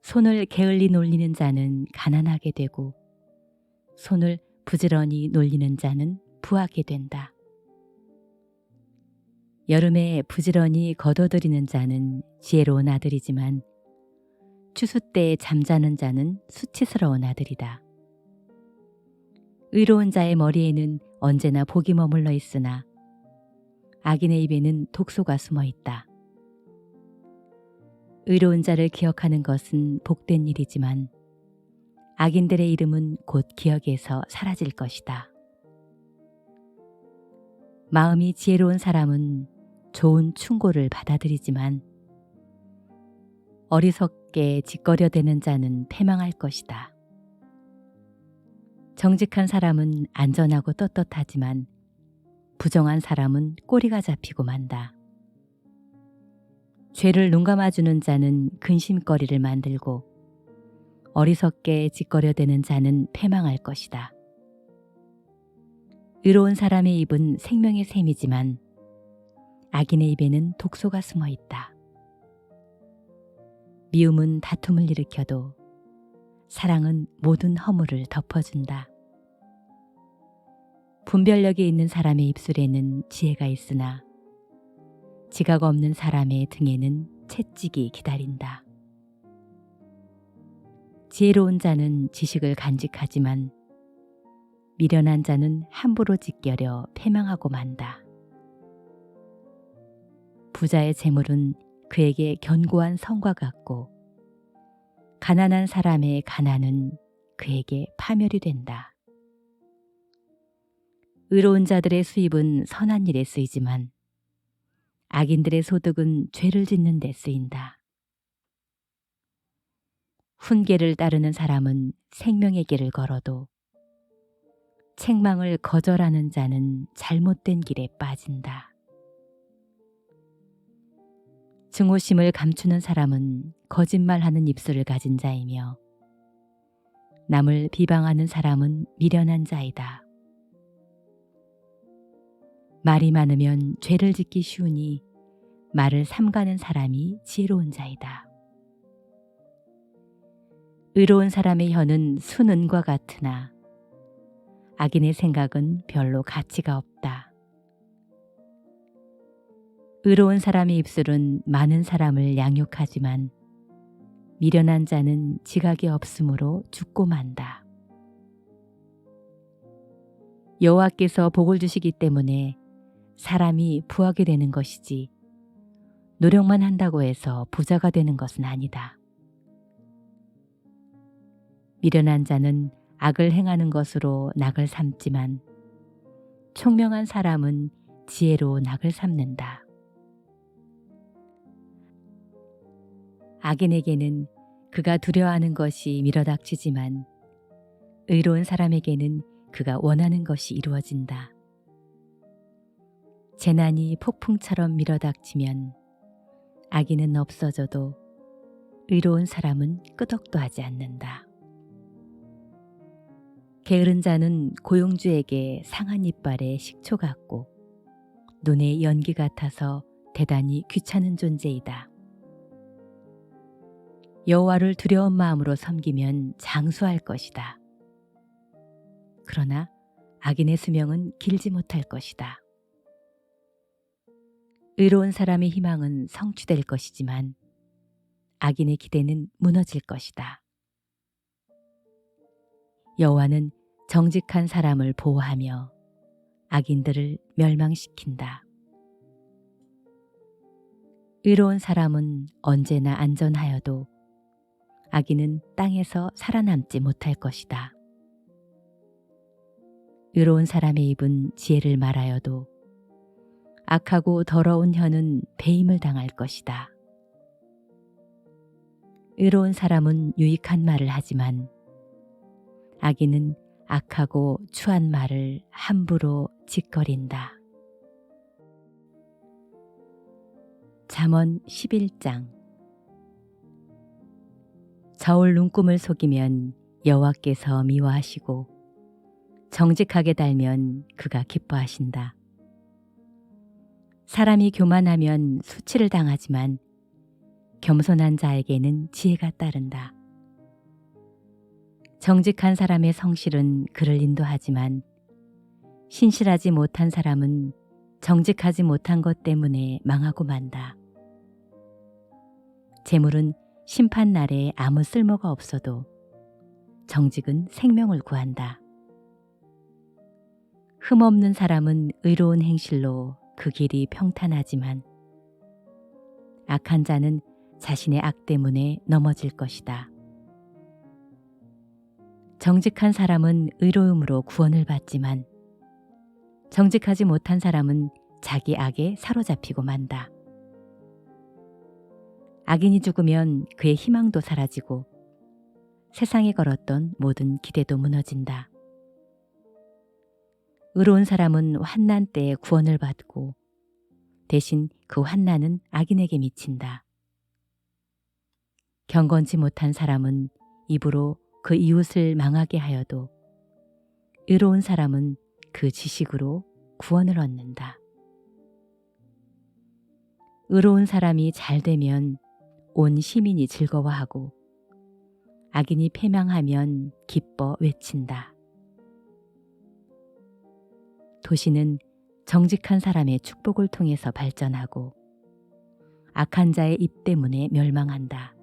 손을 게을리 놀리는 자는 가난하게 되고 손을 부지런히 놀리는 자는 부하게 된다. 여름에 부지런히 거둬들이는 자는 지혜로운 아들이지만 추수 때에 잠자는 자는 수치스러운 아들이다. 의로운 자의 머리에는 언제나 복이 머물러 있으나 악인의 입에는 독소가 숨어 있다. 의로운 자를 기억하는 것은 복된 일이지만 악인들의 이름은 곧 기억에서 사라질 것이다. 마음이 지혜로운 사람은 좋은 충고를 받아들이지만 어리석게 짓거려대는 자는 패망할 것이다. 정직한 사람은 안전하고 떳떳하지만 부정한 사람은 꼬리가 잡히고 만다. 죄를 눈감아주는 자는 근심거리를 만들고 어리석게 짓거려대는 자는 패망할 것이다. 의로운 사람의 입은 생명의 샘이지만 악인의 입에는 독소가 숨어 있다. 미움은 다툼을 일으켜도 사랑은 모든 허물을 덮어준다. 분별력이 있는 사람의 입술에는 지혜가 있으나 지각 없는 사람의 등에는 채찍이 기다린다. 지혜로운 자는 지식을 간직하지만 미련한 자는 함부로 짓겨려 패망하고 만다. 부자의 재물은 그에게 견고한 성과 같고 가난한 사람의 가난은 그에게 파멸이 된다. 의로운 자들의 수입은 선한 일에 쓰이지만 악인들의 소득은 죄를 짓는 데 쓰인다. 훈계를 따르는 사람은 생명의 길을 걸어도 책망을 거절하는 자는 잘못된 길에 빠진다. 증오심을 감추는 사람은 거짓말하는 입술을 가진 자이며 남을 비방하는 사람은 미련한 자이다. 말이 많으면 죄를 짓기 쉬우니 말을 삼가는 사람이 지혜로운 자이다. 의로운 사람의 혀는 순은과 같으나 악인의 생각은 별로 가치가 없다. 의로운 사람의 입술은 많은 사람을 양육하지만 미련한 자는 지각이 없으므로 죽고 만다. 여호와께서 복을 주시기 때문에 사람이 부하게 되는 것이지 노력만 한다고 해서 부자가 되는 것은 아니다. 미련한 자는 악을 행하는 것으로 낙을 삼지만 총명한 사람은 지혜로 낙을 삼는다. 악인에게는 그가 두려워하는 것이 밀어닥치지만 의로운 사람에게는 그가 원하는 것이 이루어진다. 재난이 폭풍처럼 밀어닥치면 악인은 없어져도 의로운 사람은 끄덕도 하지 않는다. 게으른 자는 고용주에게 상한 이빨에 식초 같고 눈에 연기 같아서 대단히 귀찮은 존재이다. 여호와를 두려운 마음으로 섬기면 장수할 것이다. 그러나 악인의 수명은 길지 못할 것이다. 의로운 사람의 희망은 성취될 것이지만 악인의 기대는 무너질 것이다. 여호와는 정직한 사람을 보호하며 악인들을 멸망시킨다. 의로운 사람은 언제나 안전하여도 악인은 땅에서 살아남지 못할 것이다. 의로운 사람의 입은 지혜를 말하여도 악하고 더러운 혀는 배임을 당할 것이다. 의로운 사람은 유익한 말을 하지만 악인은 악하고 추한 말을 함부로 짓거린다. 잠언 11장. 저울 눈금을 속이면 여호와께서 미워하시고 정직하게 달면 그가 기뻐하신다. 사람이 교만하면 수치를 당하지만 겸손한 자에게는 지혜가 따른다. 정직한 사람의 성실은 그를 인도하지만 신실하지 못한 사람은 정직하지 못한 것 때문에 망하고 만다. 재물은 심판날에 아무 쓸모가 없어도 정직은 생명을 구한다. 흠없는 사람은 의로운 행실로 그 길이 평탄하지만 악한 자는 자신의 악 때문에 넘어질 것이다. 정직한 사람은 의로움으로 구원을 받지만 정직하지 못한 사람은 자기 악에 사로잡히고 만다. 악인이 죽으면 그의 희망도 사라지고 세상에 걸었던 모든 기대도 무너진다. 의로운 사람은 환난 때에 구원을 받고 대신 그 환난은 악인에게 미친다. 경건치 못한 사람은 입으로 그 이웃을 망하게 하여도 의로운 사람은 그 지식으로 구원을 얻는다. 의로운 사람이 잘 되면 온 시민이 즐거워하고 악인이 패망하면 기뻐 외친다. 도시는 정직한 사람의 축복을 통해서 발전하고 악한 자의 입 때문에 멸망한다.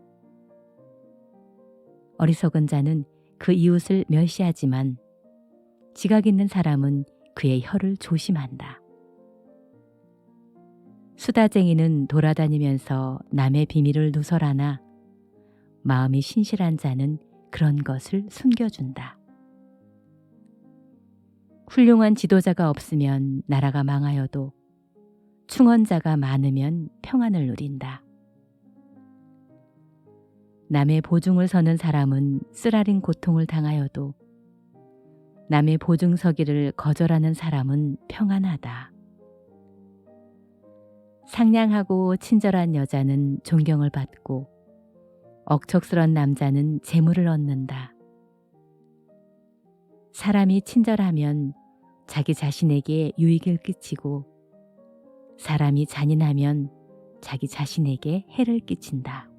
어리석은 자는 그 이웃을 멸시하지만 지각 있는 사람은 그의 혀를 조심한다. 수다쟁이는 돌아다니면서 남의 비밀을 누설하나 마음이 신실한 자는 그런 것을 숨겨준다. 훌륭한 지도자가 없으면 나라가 망하여도 충언자가 많으면 평안을 누린다. 남의 보증을 서는 사람은 쓰라린 고통을 당하여도 남의 보증 서기를 거절하는 사람은 평안하다. 상냥하고 친절한 여자는 존경을 받고 억척스런 남자는 재물을 얻는다. 사람이 친절하면 자기 자신에게 유익을 끼치고 사람이 잔인하면 자기 자신에게 해를 끼친다.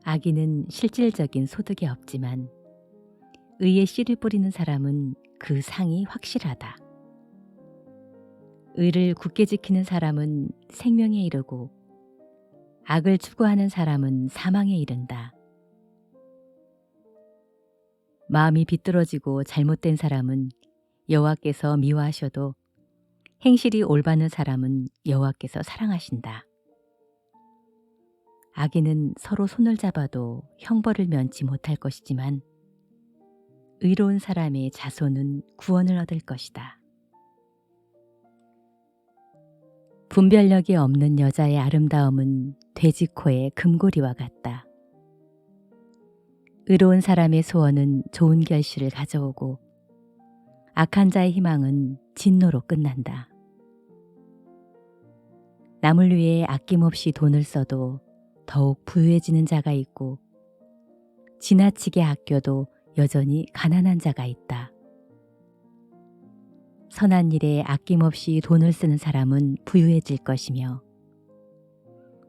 악인은 실질적인 소득이 없지만 의에 씨를 뿌리는 사람은 그 상이 확실하다. 의를 굳게 지키는 사람은 생명에 이르고 악을 추구하는 사람은 사망에 이른다. 마음이 비뚤어지고 잘못된 사람은 여호와께서 미워하셔도 행실이 올바른 사람은 여호와께서 사랑하신다. 악인은 서로 손을 잡아도 형벌을 면치 못할 것이지만 의로운 사람의 자손은 구원을 얻을 것이다. 분별력이 없는 여자의 아름다움은 돼지코의 금고리와 같다. 의로운 사람의 소원은 좋은 결실을 가져오고 악한 자의 희망은 진노로 끝난다. 남을 위해 아낌없이 돈을 써도 더욱 부유해지는 자가 있고 지나치게 아껴도 여전히 가난한 자가 있다. 선한 일에 아낌없이 돈을 쓰는 사람은 부유해질 것이며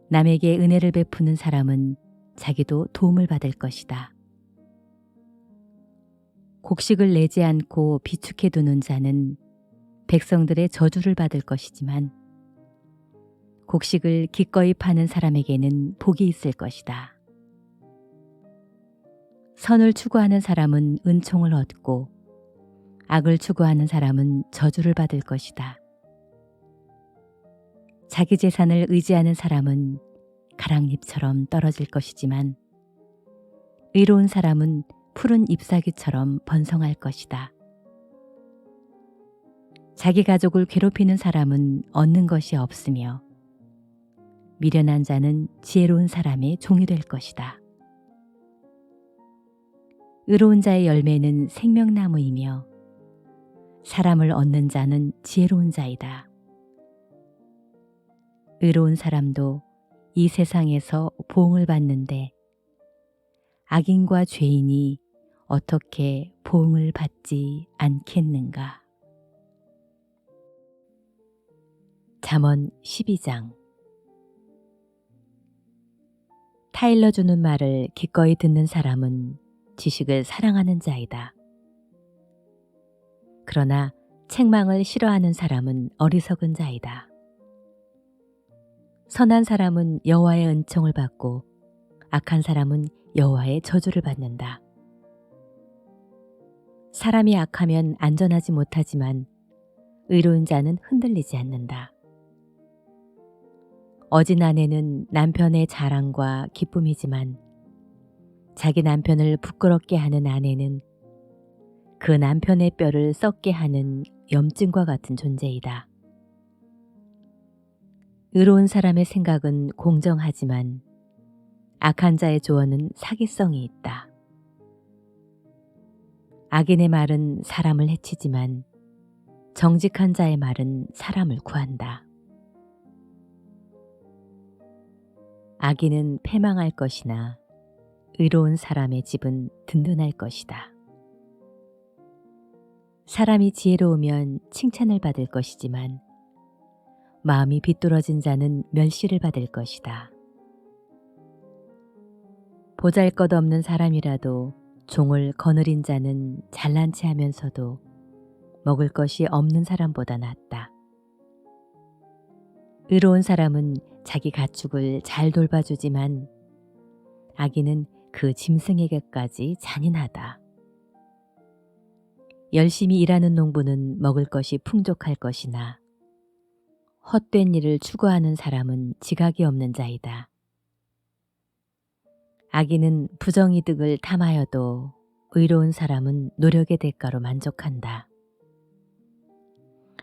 남에게 은혜를 베푸는 사람은 자기도 도움을 받을 것이다. 곡식을 내지 않고 비축해 두는 자는 백성들의 저주를 받을 것이지만 곡식을 기꺼이 파는 사람에게는 복이 있을 것이다. 선을 추구하는 사람은 은총을 얻고 악을 추구하는 사람은 저주를 받을 것이다. 자기 재산을 의지하는 사람은 가랑잎처럼 떨어질 것이지만 의로운 사람은 푸른 잎사귀처럼 번성할 것이다. 자기 가족을 괴롭히는 사람은 얻는 것이 없으며 미련한 자는 지혜로운 사람의 종이 될 것이다. 의로운 자의 열매는 생명나무이며 사람을 얻는 자는 지혜로운 자이다. 의로운 사람도 이 세상에서 보응을 받는데 악인과 죄인이 어떻게 보응을 받지 않겠는가. 잠언 12장. 타일러 주는 말을 기꺼이 듣는 사람은 지식을 사랑하는 자이다. 그러나 책망을 싫어하는 사람은 어리석은 자이다. 선한 사람은 여호와의 은총을 받고 악한 사람은 여호와의 저주를 받는다. 사람이 악하면 안전하지 못하지만 의로운 자는 흔들리지 않는다. 어진 아내는 남편의 자랑과 기쁨이지만 자기 남편을 부끄럽게 하는 아내는 그 남편의 뼈를 썩게 하는 염증과 같은 존재이다. 의로운 사람의 생각은 공정하지만 악한 자의 조언은 사기성이 있다. 악인의 말은 사람을 해치지만 정직한 자의 말은 사람을 구한다. 악인은 패망할 것이나 의로운 사람의 집은 든든할 것이다. 사람이 지혜로우면 칭찬을 받을 것이지만 마음이 비뚤어진 자는 멸시를 받을 것이다. 보잘것없는 사람이라도 종을 거느린 자는 잘난 체 하면서도 먹을 것이 없는 사람보다 낫다. 의로운 사람은 자기 가축을 잘 돌봐주지만 악인은 그 짐승에게까지 잔인하다. 열심히 일하는 농부는 먹을 것이 풍족할 것이나 헛된 일을 추구하는 사람은 지각이 없는 자이다. 악인은 부정이득을 탐하여도 의로운 사람은 노력의 대가로 만족한다.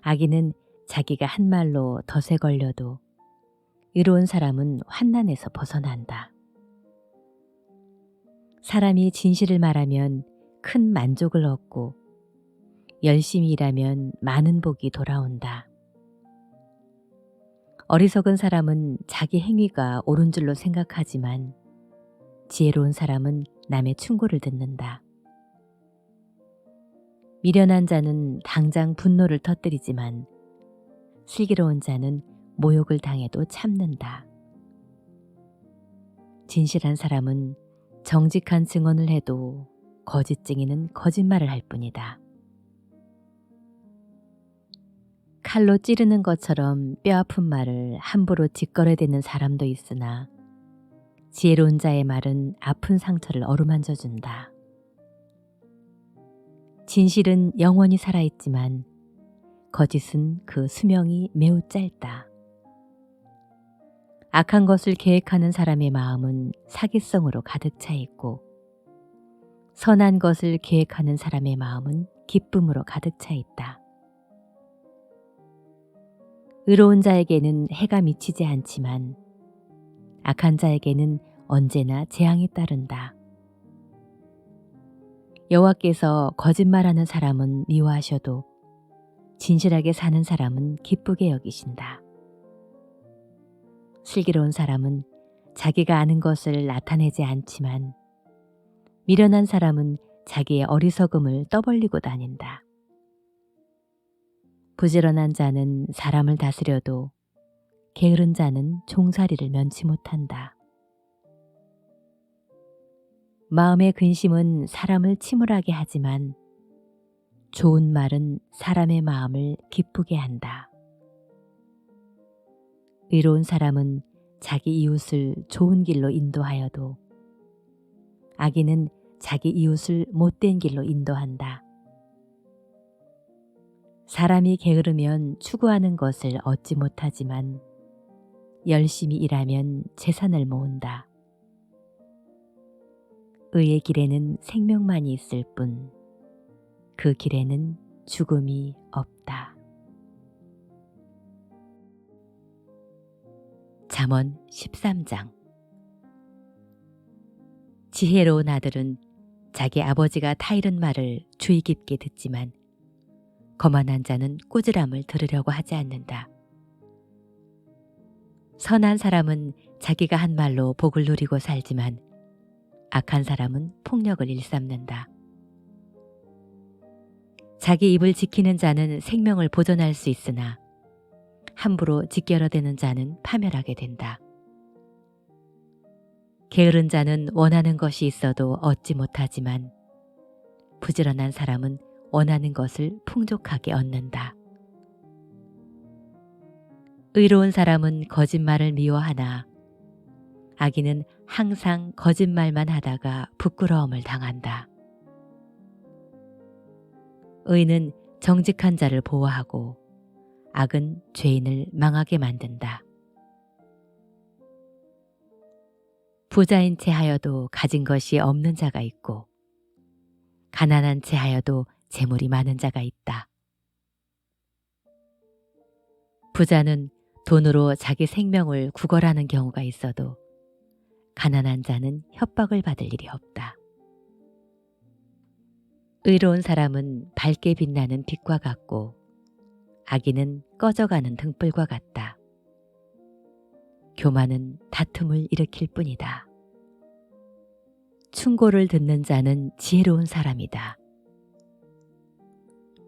악인은 자기가 한 말로 덫에 걸려도 의로운 사람은 환난에서 벗어난다. 사람이 진실을 말하면 큰 만족을 얻고 열심히 일하면 많은 복이 돌아온다. 어리석은 사람은 자기 행위가 옳은 줄로 생각하지만 지혜로운 사람은 남의 충고를 듣는다. 미련한 자는 당장 분노를 터뜨리지만 슬기로운 자는 모욕을 당해도 참는다. 진실한 사람은 정직한 증언을 해도 거짓 증인은 거짓말을 할 뿐이다. 칼로 찌르는 것처럼 뼈아픈 말을 함부로 짓거려대는 사람도 있으나 지혜로운 자의 말은 아픈 상처를 어루만져 준다. 진실은 영원히 살아있지만 거짓은 그 수명이 매우 짧다. 악한 것을 계획하는 사람의 마음은 사기성으로 가득 차 있고 선한 것을 계획하는 사람의 마음은 기쁨으로 가득 차 있다. 의로운 자에게는 해가 미치지 않지만 악한 자에게는 언제나 재앙이 따른다. 여호와께서 거짓말하는 사람은 미워하셔도 진실하게 사는 사람은 기쁘게 여기신다. 슬기로운 사람은 자기가 아는 것을 나타내지 않지만 미련한 사람은 자기의 어리석음을 떠벌리고 다닌다. 부지런한 자는 사람을 다스려도 게으른 자는 종살이를 면치 못한다. 마음의 근심은 사람을 침울하게 하지만 좋은 말은 사람의 마음을 기쁘게 한다. 의로운 사람은 자기 이웃을 좋은 길로 인도하여도 악인은 자기 이웃을 못된 길로 인도한다. 사람이 게으르면 추구하는 것을 얻지 못하지만 열심히 일하면 재산을 모은다. 의의 길에는 생명만이 있을 뿐 그 길에는 죽음이 없다. 잠언 13장. 지혜로운 아들은 자기 아버지가 타이른 말을 주의 깊게 듣지만 거만한 자는 꾸지람을 들으려고 하지 않는다. 선한 사람은 자기가 한 말로 복을 누리고 살지만 악한 사람은 폭력을 일삼는다. 자기 입을 지키는 자는 생명을 보존할 수 있으나 함부로 짓겨러대는 자는 파멸하게 된다. 게으른 자는 원하는 것이 있어도 얻지 못하지만 부지런한 사람은 원하는 것을 풍족하게 얻는다. 의로운 사람은 거짓말을 미워하나 악인은 항상 거짓말만 하다가 부끄러움을 당한다. 의는 정직한 자를 보호하고 악은 죄인을 망하게 만든다. 부자인 채 하여도 가진 것이 없는 자가 있고 가난한 채 하여도 재물이 많은 자가 있다. 부자는 돈으로 자기 생명을 구걸하는 경우가 있어도 가난한 자는 협박을 받을 일이 없다. 의로운 사람은 밝게 빛나는 빛과 같고 악인은 꺼져가는 등불과 같다. 교만은 다툼을 일으킬 뿐이다. 충고를 듣는 자는 지혜로운 사람이다.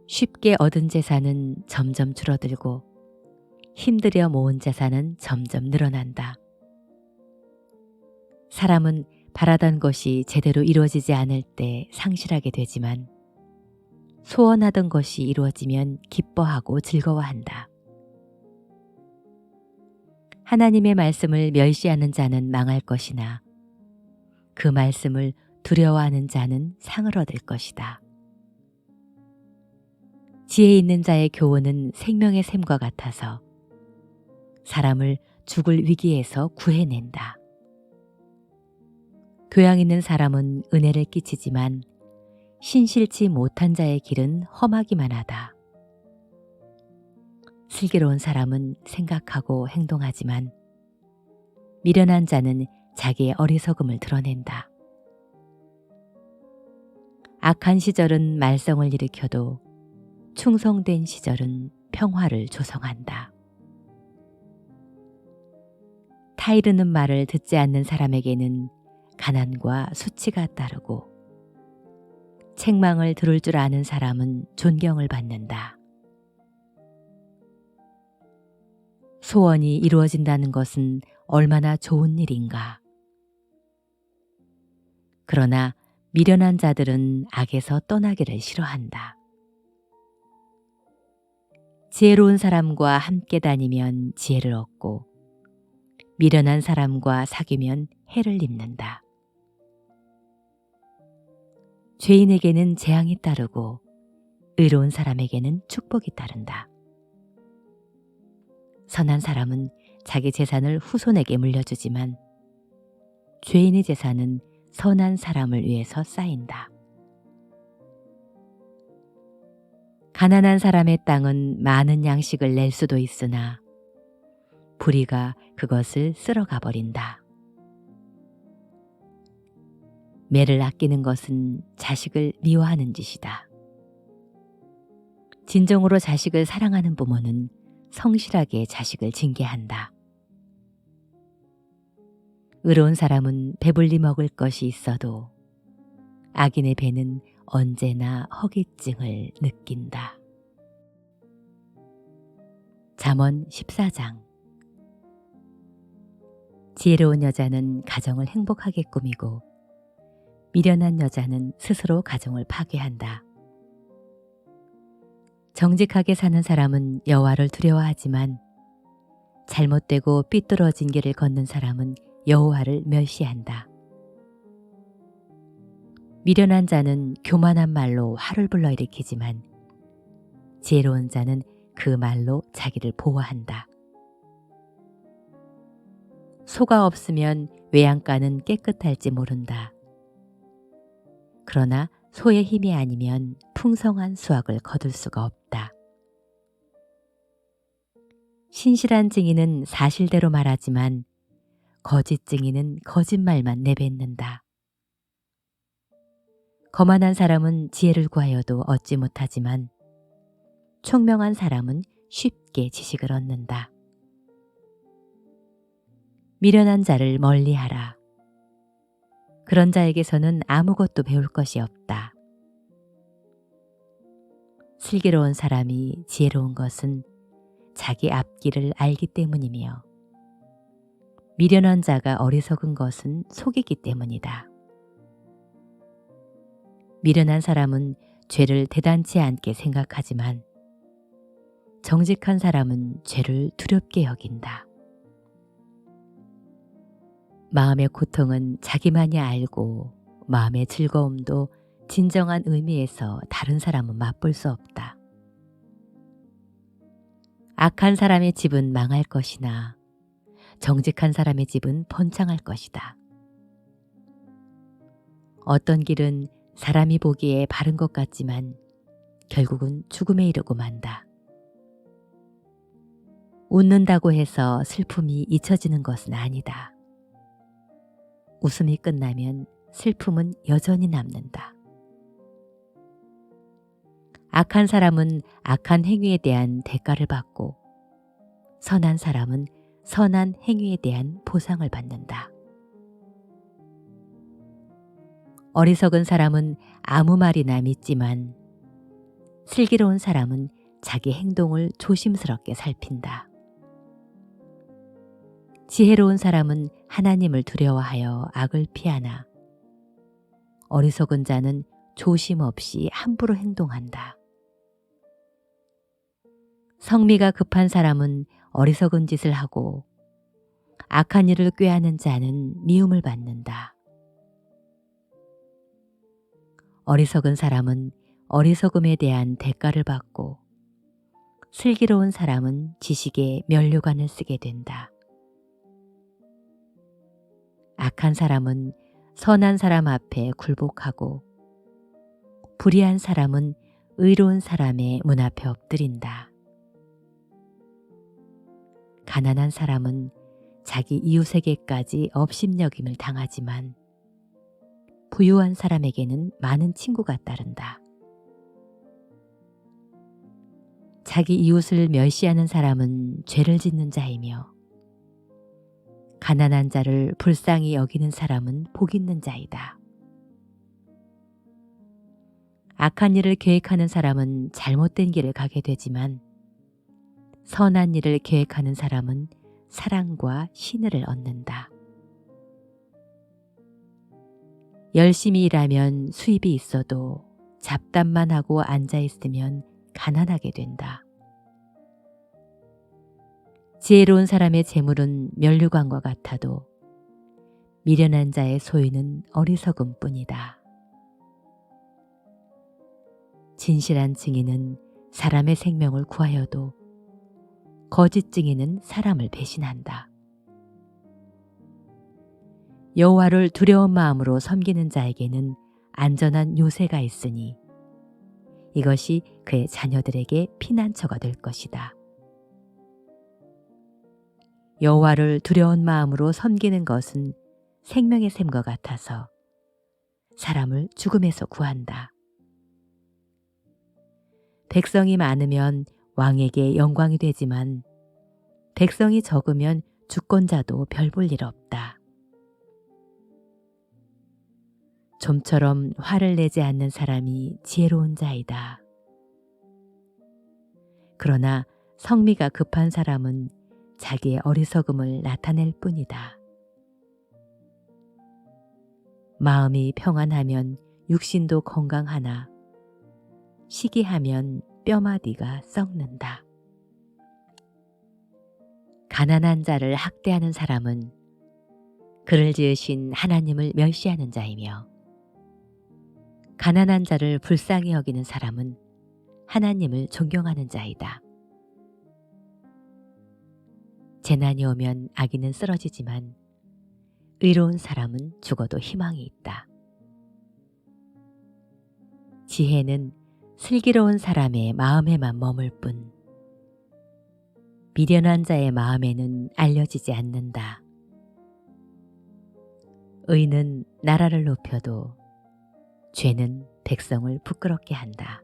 쉽게 얻은 재산은 점점 줄어들고 힘들여 모은 재산은 점점 늘어난다. 사람은 바라던 것이 제대로 이루어지지 않을 때 상실하게 되지만 소원하던 것이 이루어지면 기뻐하고 즐거워한다. 하나님의 말씀을 멸시하는 자는 망할 것이나 그 말씀을 두려워하는 자는 상을 얻을 것이다. 지혜 있는 자의 교훈은 생명의 샘과 같아서 사람을 죽을 위기에서 구해낸다. 교양 있는 사람은 은혜를 끼치지만 신실치 못한 자의 길은 험하기만 하다. 슬기로운 사람은 생각하고 행동하지만 미련한 자는 자기의 어리석음을 드러낸다. 악한 시절은 말썽을 일으켜도 충성된 시절은 평화를 조성한다. 타이르는 말을 듣지 않는 사람에게는 가난과 수치가 따르고 책망을 들을 줄 아는 사람은 존경을 받는다. 소원이 이루어진다는 것은 얼마나 좋은 일인가. 그러나 미련한 자들은 악에서 떠나기를 싫어한다. 지혜로운 사람과 함께 다니면 지혜를 얻고 미련한 사람과 사귀면 해를 입는다. 죄인에게는 재앙이 따르고 의로운 사람에게는 축복이 따른다. 선한 사람은 자기 재산을 후손에게 물려주지만 죄인의 재산은 선한 사람을 위해서 쌓인다. 가난한 사람의 땅은 많은 양식을 낼 수도 있으나 불의가 그것을 쓸어가 버린다. 매를 아끼는 것은 자식을 미워하는 짓이다. 진정으로 자식을 사랑하는 부모는 성실하게 자식을 징계한다. 의로운 사람은 배불리 먹을 것이 있어도 악인의 배는 언제나 허기증을 느낀다. 잠언 14장. 지혜로운 여자는 가정을 행복하게 꾸미고 미련한 여자는 스스로 가정을 파괴한다. 정직하게 사는 사람은 여호와를 두려워하지만 잘못되고 삐뚤어진 길을 걷는 사람은 여호와를 멸시한다. 미련한 자는 교만한 말로 화를 불러일으키지만 지혜로운 자는 그 말로 자기를 보호한다. 소가 없으면 외양간은 깨끗할지 모른다. 그러나 소의 힘이 아니면 풍성한 수확을 거둘 수가 없다. 신실한 증인은 사실대로 말하지만 거짓 증인은 거짓말만 내뱉는다. 거만한 사람은 지혜를 구하여도 얻지 못하지만 총명한 사람은 쉽게 지식을 얻는다. 미련한 자를 멀리하라. 그런 자에게서는 아무것도 배울 것이 없다. 슬기로운 사람이 지혜로운 것은 자기 앞길을 알기 때문이며 미련한 자가 어리석은 것은 속이기 때문이다. 미련한 사람은 죄를 대단치 않게 생각하지만 정직한 사람은 죄를 두렵게 여긴다. 마음의 고통은 자기만이 알고 마음의 즐거움도 진정한 의미에서 다른 사람은 맛볼 수 없다. 악한 사람의 집은 망할 것이나 정직한 사람의 집은 번창할 것이다. 어떤 길은 사람이 보기에 바른 것 같지만 결국은 죽음에 이르고 만다. 웃는다고 해서 슬픔이 잊혀지는 것은 아니다. 웃음이 끝나면 슬픔은 여전히 남는다. 악한 사람은 악한 행위에 대한 대가를 받고 선한 사람은 선한 행위에 대한 보상을 받는다. 어리석은 사람은 아무 말이나 믿지만 슬기로운 사람은 자기 행동을 조심스럽게 살핀다. 지혜로운 사람은 하나님을 두려워하여 악을 피하나 어리석은 자는 조심 없이 함부로 행동한다. 성미가 급한 사람은 어리석은 짓을 하고 악한 일을 꾀하는 자는 미움을 받는다. 어리석은 사람은 어리석음에 대한 대가를 받고 슬기로운 사람은 지식에 면류관을 쓰게 된다. 악한 사람은 선한 사람 앞에 굴복하고 불의한 사람은 의로운 사람의 문 앞에 엎드린다. 가난한 사람은 자기 이웃에게까지 업신여김을 당하지만 부유한 사람에게는 많은 친구가 따른다. 자기 이웃을 멸시하는 사람은 죄를 짓는 자이며 가난한 자를 불쌍히 여기는 사람은 복 있는 자이다. 악한 일을 계획하는 사람은 잘못된 길을 가게 되지만 선한 일을 계획하는 사람은 사랑과 신의를 얻는다. 열심히 일하면 수입이 있어도 잡담만 하고 앉아있으면 가난하게 된다. 지혜로운 사람의 재물은 면류관과 같아도 미련한 자의 소유는 어리석음뿐이다. 진실한 증인은 사람의 생명을 구하여도 거짓 증인은 사람을 배신한다. 여호와를 두려운 마음으로 섬기는 자에게는 안전한 요새가 있으니 이것이 그의 자녀들에게 피난처가 될 것이다. 여호와를 두려운 마음으로 섬기는 것은 생명의 샘과 같아서 사람을 죽음에서 구한다. 백성이 많으면 왕에게 영광이 되지만 백성이 적으면 주권자도 별 볼 일 없다. 좀처럼 화를 내지 않는 사람이 지혜로운 자이다. 그러나 성미가 급한 사람은 자기의 어리석음을 나타낼 뿐이다. 마음이 평안하면 육신도 건강하나 시기하면 뼈마디가 썩는다. 가난한 자를 학대하는 사람은 그를 지으신 하나님을 멸시하는 자이며 가난한 자를 불쌍히 여기는 사람은 하나님을 존경하는 자이다. 재난이 오면 악인은 쓰러지지만 의로운 사람은 죽어도 희망이 있다. 지혜는 슬기로운 사람의 마음에만 머물 뿐 미련한 자의 마음에는 알려지지 않는다. 의는 나라를 높여도 죄는 백성을 부끄럽게 한다.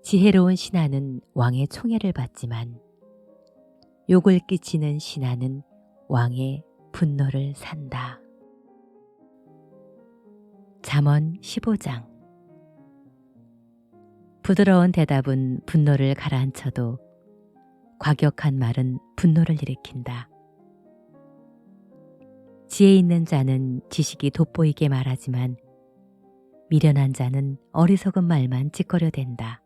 지혜로운 신하는 왕의 총애를 받지만 욕을 끼치는 신하는 왕의 분노를 산다. 잠언 15장. 부드러운 대답은 분노를 가라앉혀도 과격한 말은 분노를 일으킨다. 지혜 있는 자는 지식이 돋보이게 말하지만 미련한 자는 어리석은 말만 찌꺼려댄다.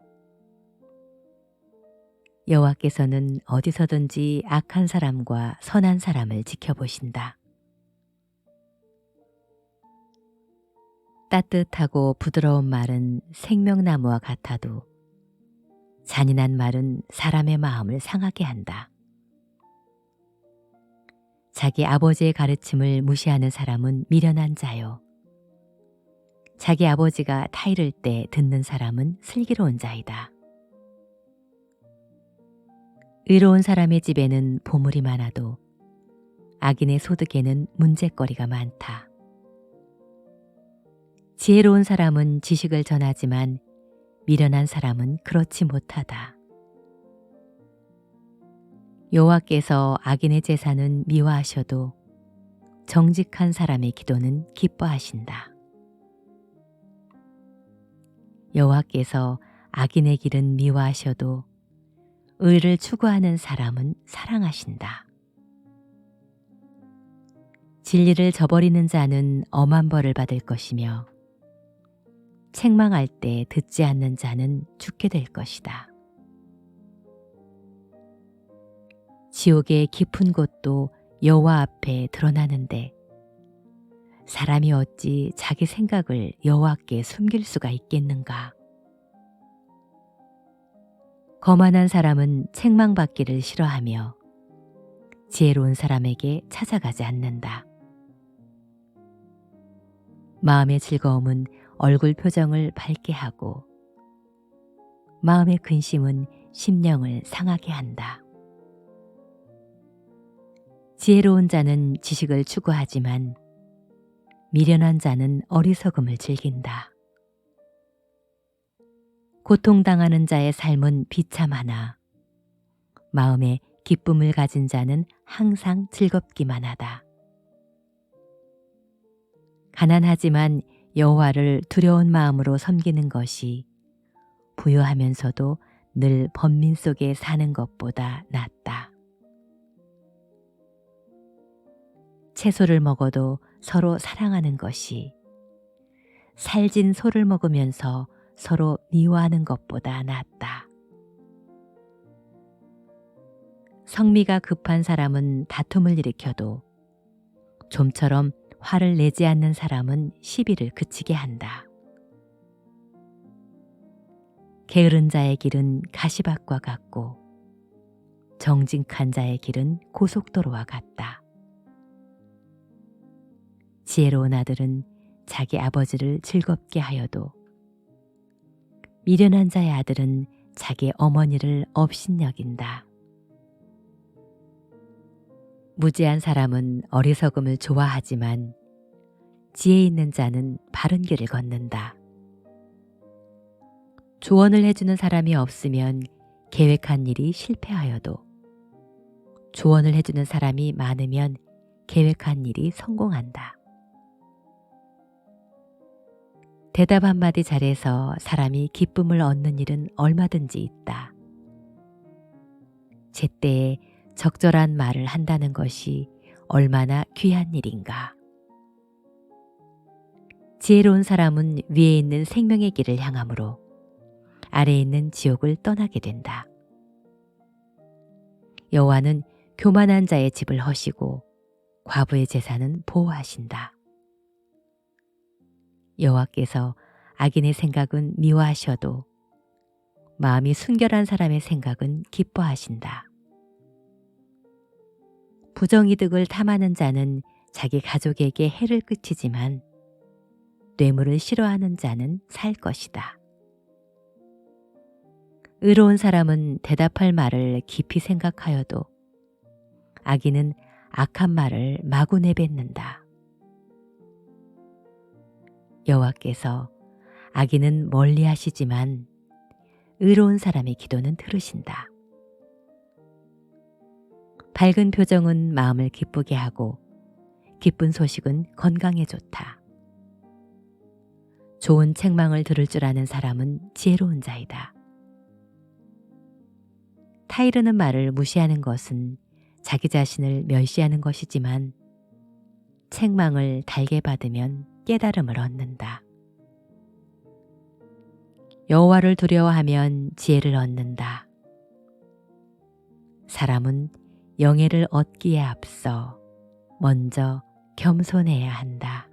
여호와께서는 어디서든지 악한 사람과 선한 사람을 지켜보신다. 따뜻하고 부드러운 말은 생명나무와 같아도 잔인한 말은 사람의 마음을 상하게 한다. 자기 아버지의 가르침을 무시하는 사람은 미련한 자요. 자기 아버지가 타이를 때 듣는 사람은 슬기로운 자이다. 의로운 사람의 집에는 보물이 많아도 악인의 소득에는 문제거리가 많다. 지혜로운 사람은 지식을 전하지만 미련한 사람은 그렇지 못하다. 여호와께서 악인의 재산은 미워하셔도 정직한 사람의 기도는 기뻐하신다. 여호와께서 악인의 길은 미워하셔도 의를 추구하는 사람은 사랑하신다. 진리를 저버리는 자는 엄한 벌을 받을 것이며 책망할 때 듣지 않는 자는 죽게 될 것이다. 지옥의 깊은 곳도 여호와 앞에 드러나는데 사람이 어찌 자기 생각을 여호와께 숨길 수가 있겠는가? 거만한 사람은 책망받기를 싫어하며 지혜로운 사람에게 찾아가지 않는다. 마음의 즐거움은 얼굴 표정을 밝게 하고 마음의 근심은 심령을 상하게 한다. 지혜로운 자는 지식을 추구하지만 미련한 자는 어리석음을 즐긴다. 고통당하는 자의 삶은 비참하나 마음에 기쁨을 가진 자는 항상 즐겁기만 하다. 가난하지만 여호와를 두려운 마음으로 섬기는 것이 부유하면서도 늘 번민 속에 사는 것보다 낫다. 채소를 먹어도 서로 사랑하는 것이 살진 소를 먹으면서 서로 미워하는 것보다 낫다. 성미가 급한 사람은 다툼을 일으켜도 좀처럼 화를 내지 않는 사람은 시비를 그치게 한다. 게으른 자의 길은 가시밭과 같고 정직한 자의 길은 고속도로와 같다. 지혜로운 아들은 자기 아버지를 즐겁게 하여도 미련한 자의 아들은 자기 어머니를 업신여긴다. 무지한 사람은 어리석음을 좋아하지만 지혜 있는 자는 바른 길을 걷는다. 조언을 해주는 사람이 없으면 계획한 일이 실패하여도 조언을 해주는 사람이 많으면 계획한 일이 성공한다. 대답 한마디 잘해서 사람이 기쁨을 얻는 일은 얼마든지 있다. 제때에 적절한 말을 한다는 것이 얼마나 귀한 일인가. 지혜로운 사람은 위에 있는 생명의 길을 향하므로 아래에 있는 지옥을 떠나게 된다. 여호와는 교만한 자의 집을 허시고 과부의 재산은 보호하신다. 여호와께서 악인의 생각은 미워하셔도 마음이 순결한 사람의 생각은 기뻐하신다. 부정이득을 탐하는 자는 자기 가족에게 해를 끼치지만 뇌물을 싫어하는 자는 살 것이다. 의로운 사람은 대답할 말을 깊이 생각하여도 악인은 악한 말을 마구 내뱉는다. 여호와께서 악인은 멀리 하시지만 의로운 사람의 기도는 들으신다. 밝은 표정은 마음을 기쁘게 하고 기쁜 소식은 건강에 좋다. 좋은 책망을 들을 줄 아는 사람은 지혜로운 자이다. 타이르는 말을 무시하는 것은 자기 자신을 멸시하는 것이지만 책망을 달게 받으면 깨달음을 얻는다. 여호와를 두려워하면 지혜를 얻는다. 사람은 영예를 얻기에 앞서 먼저 겸손해야 한다.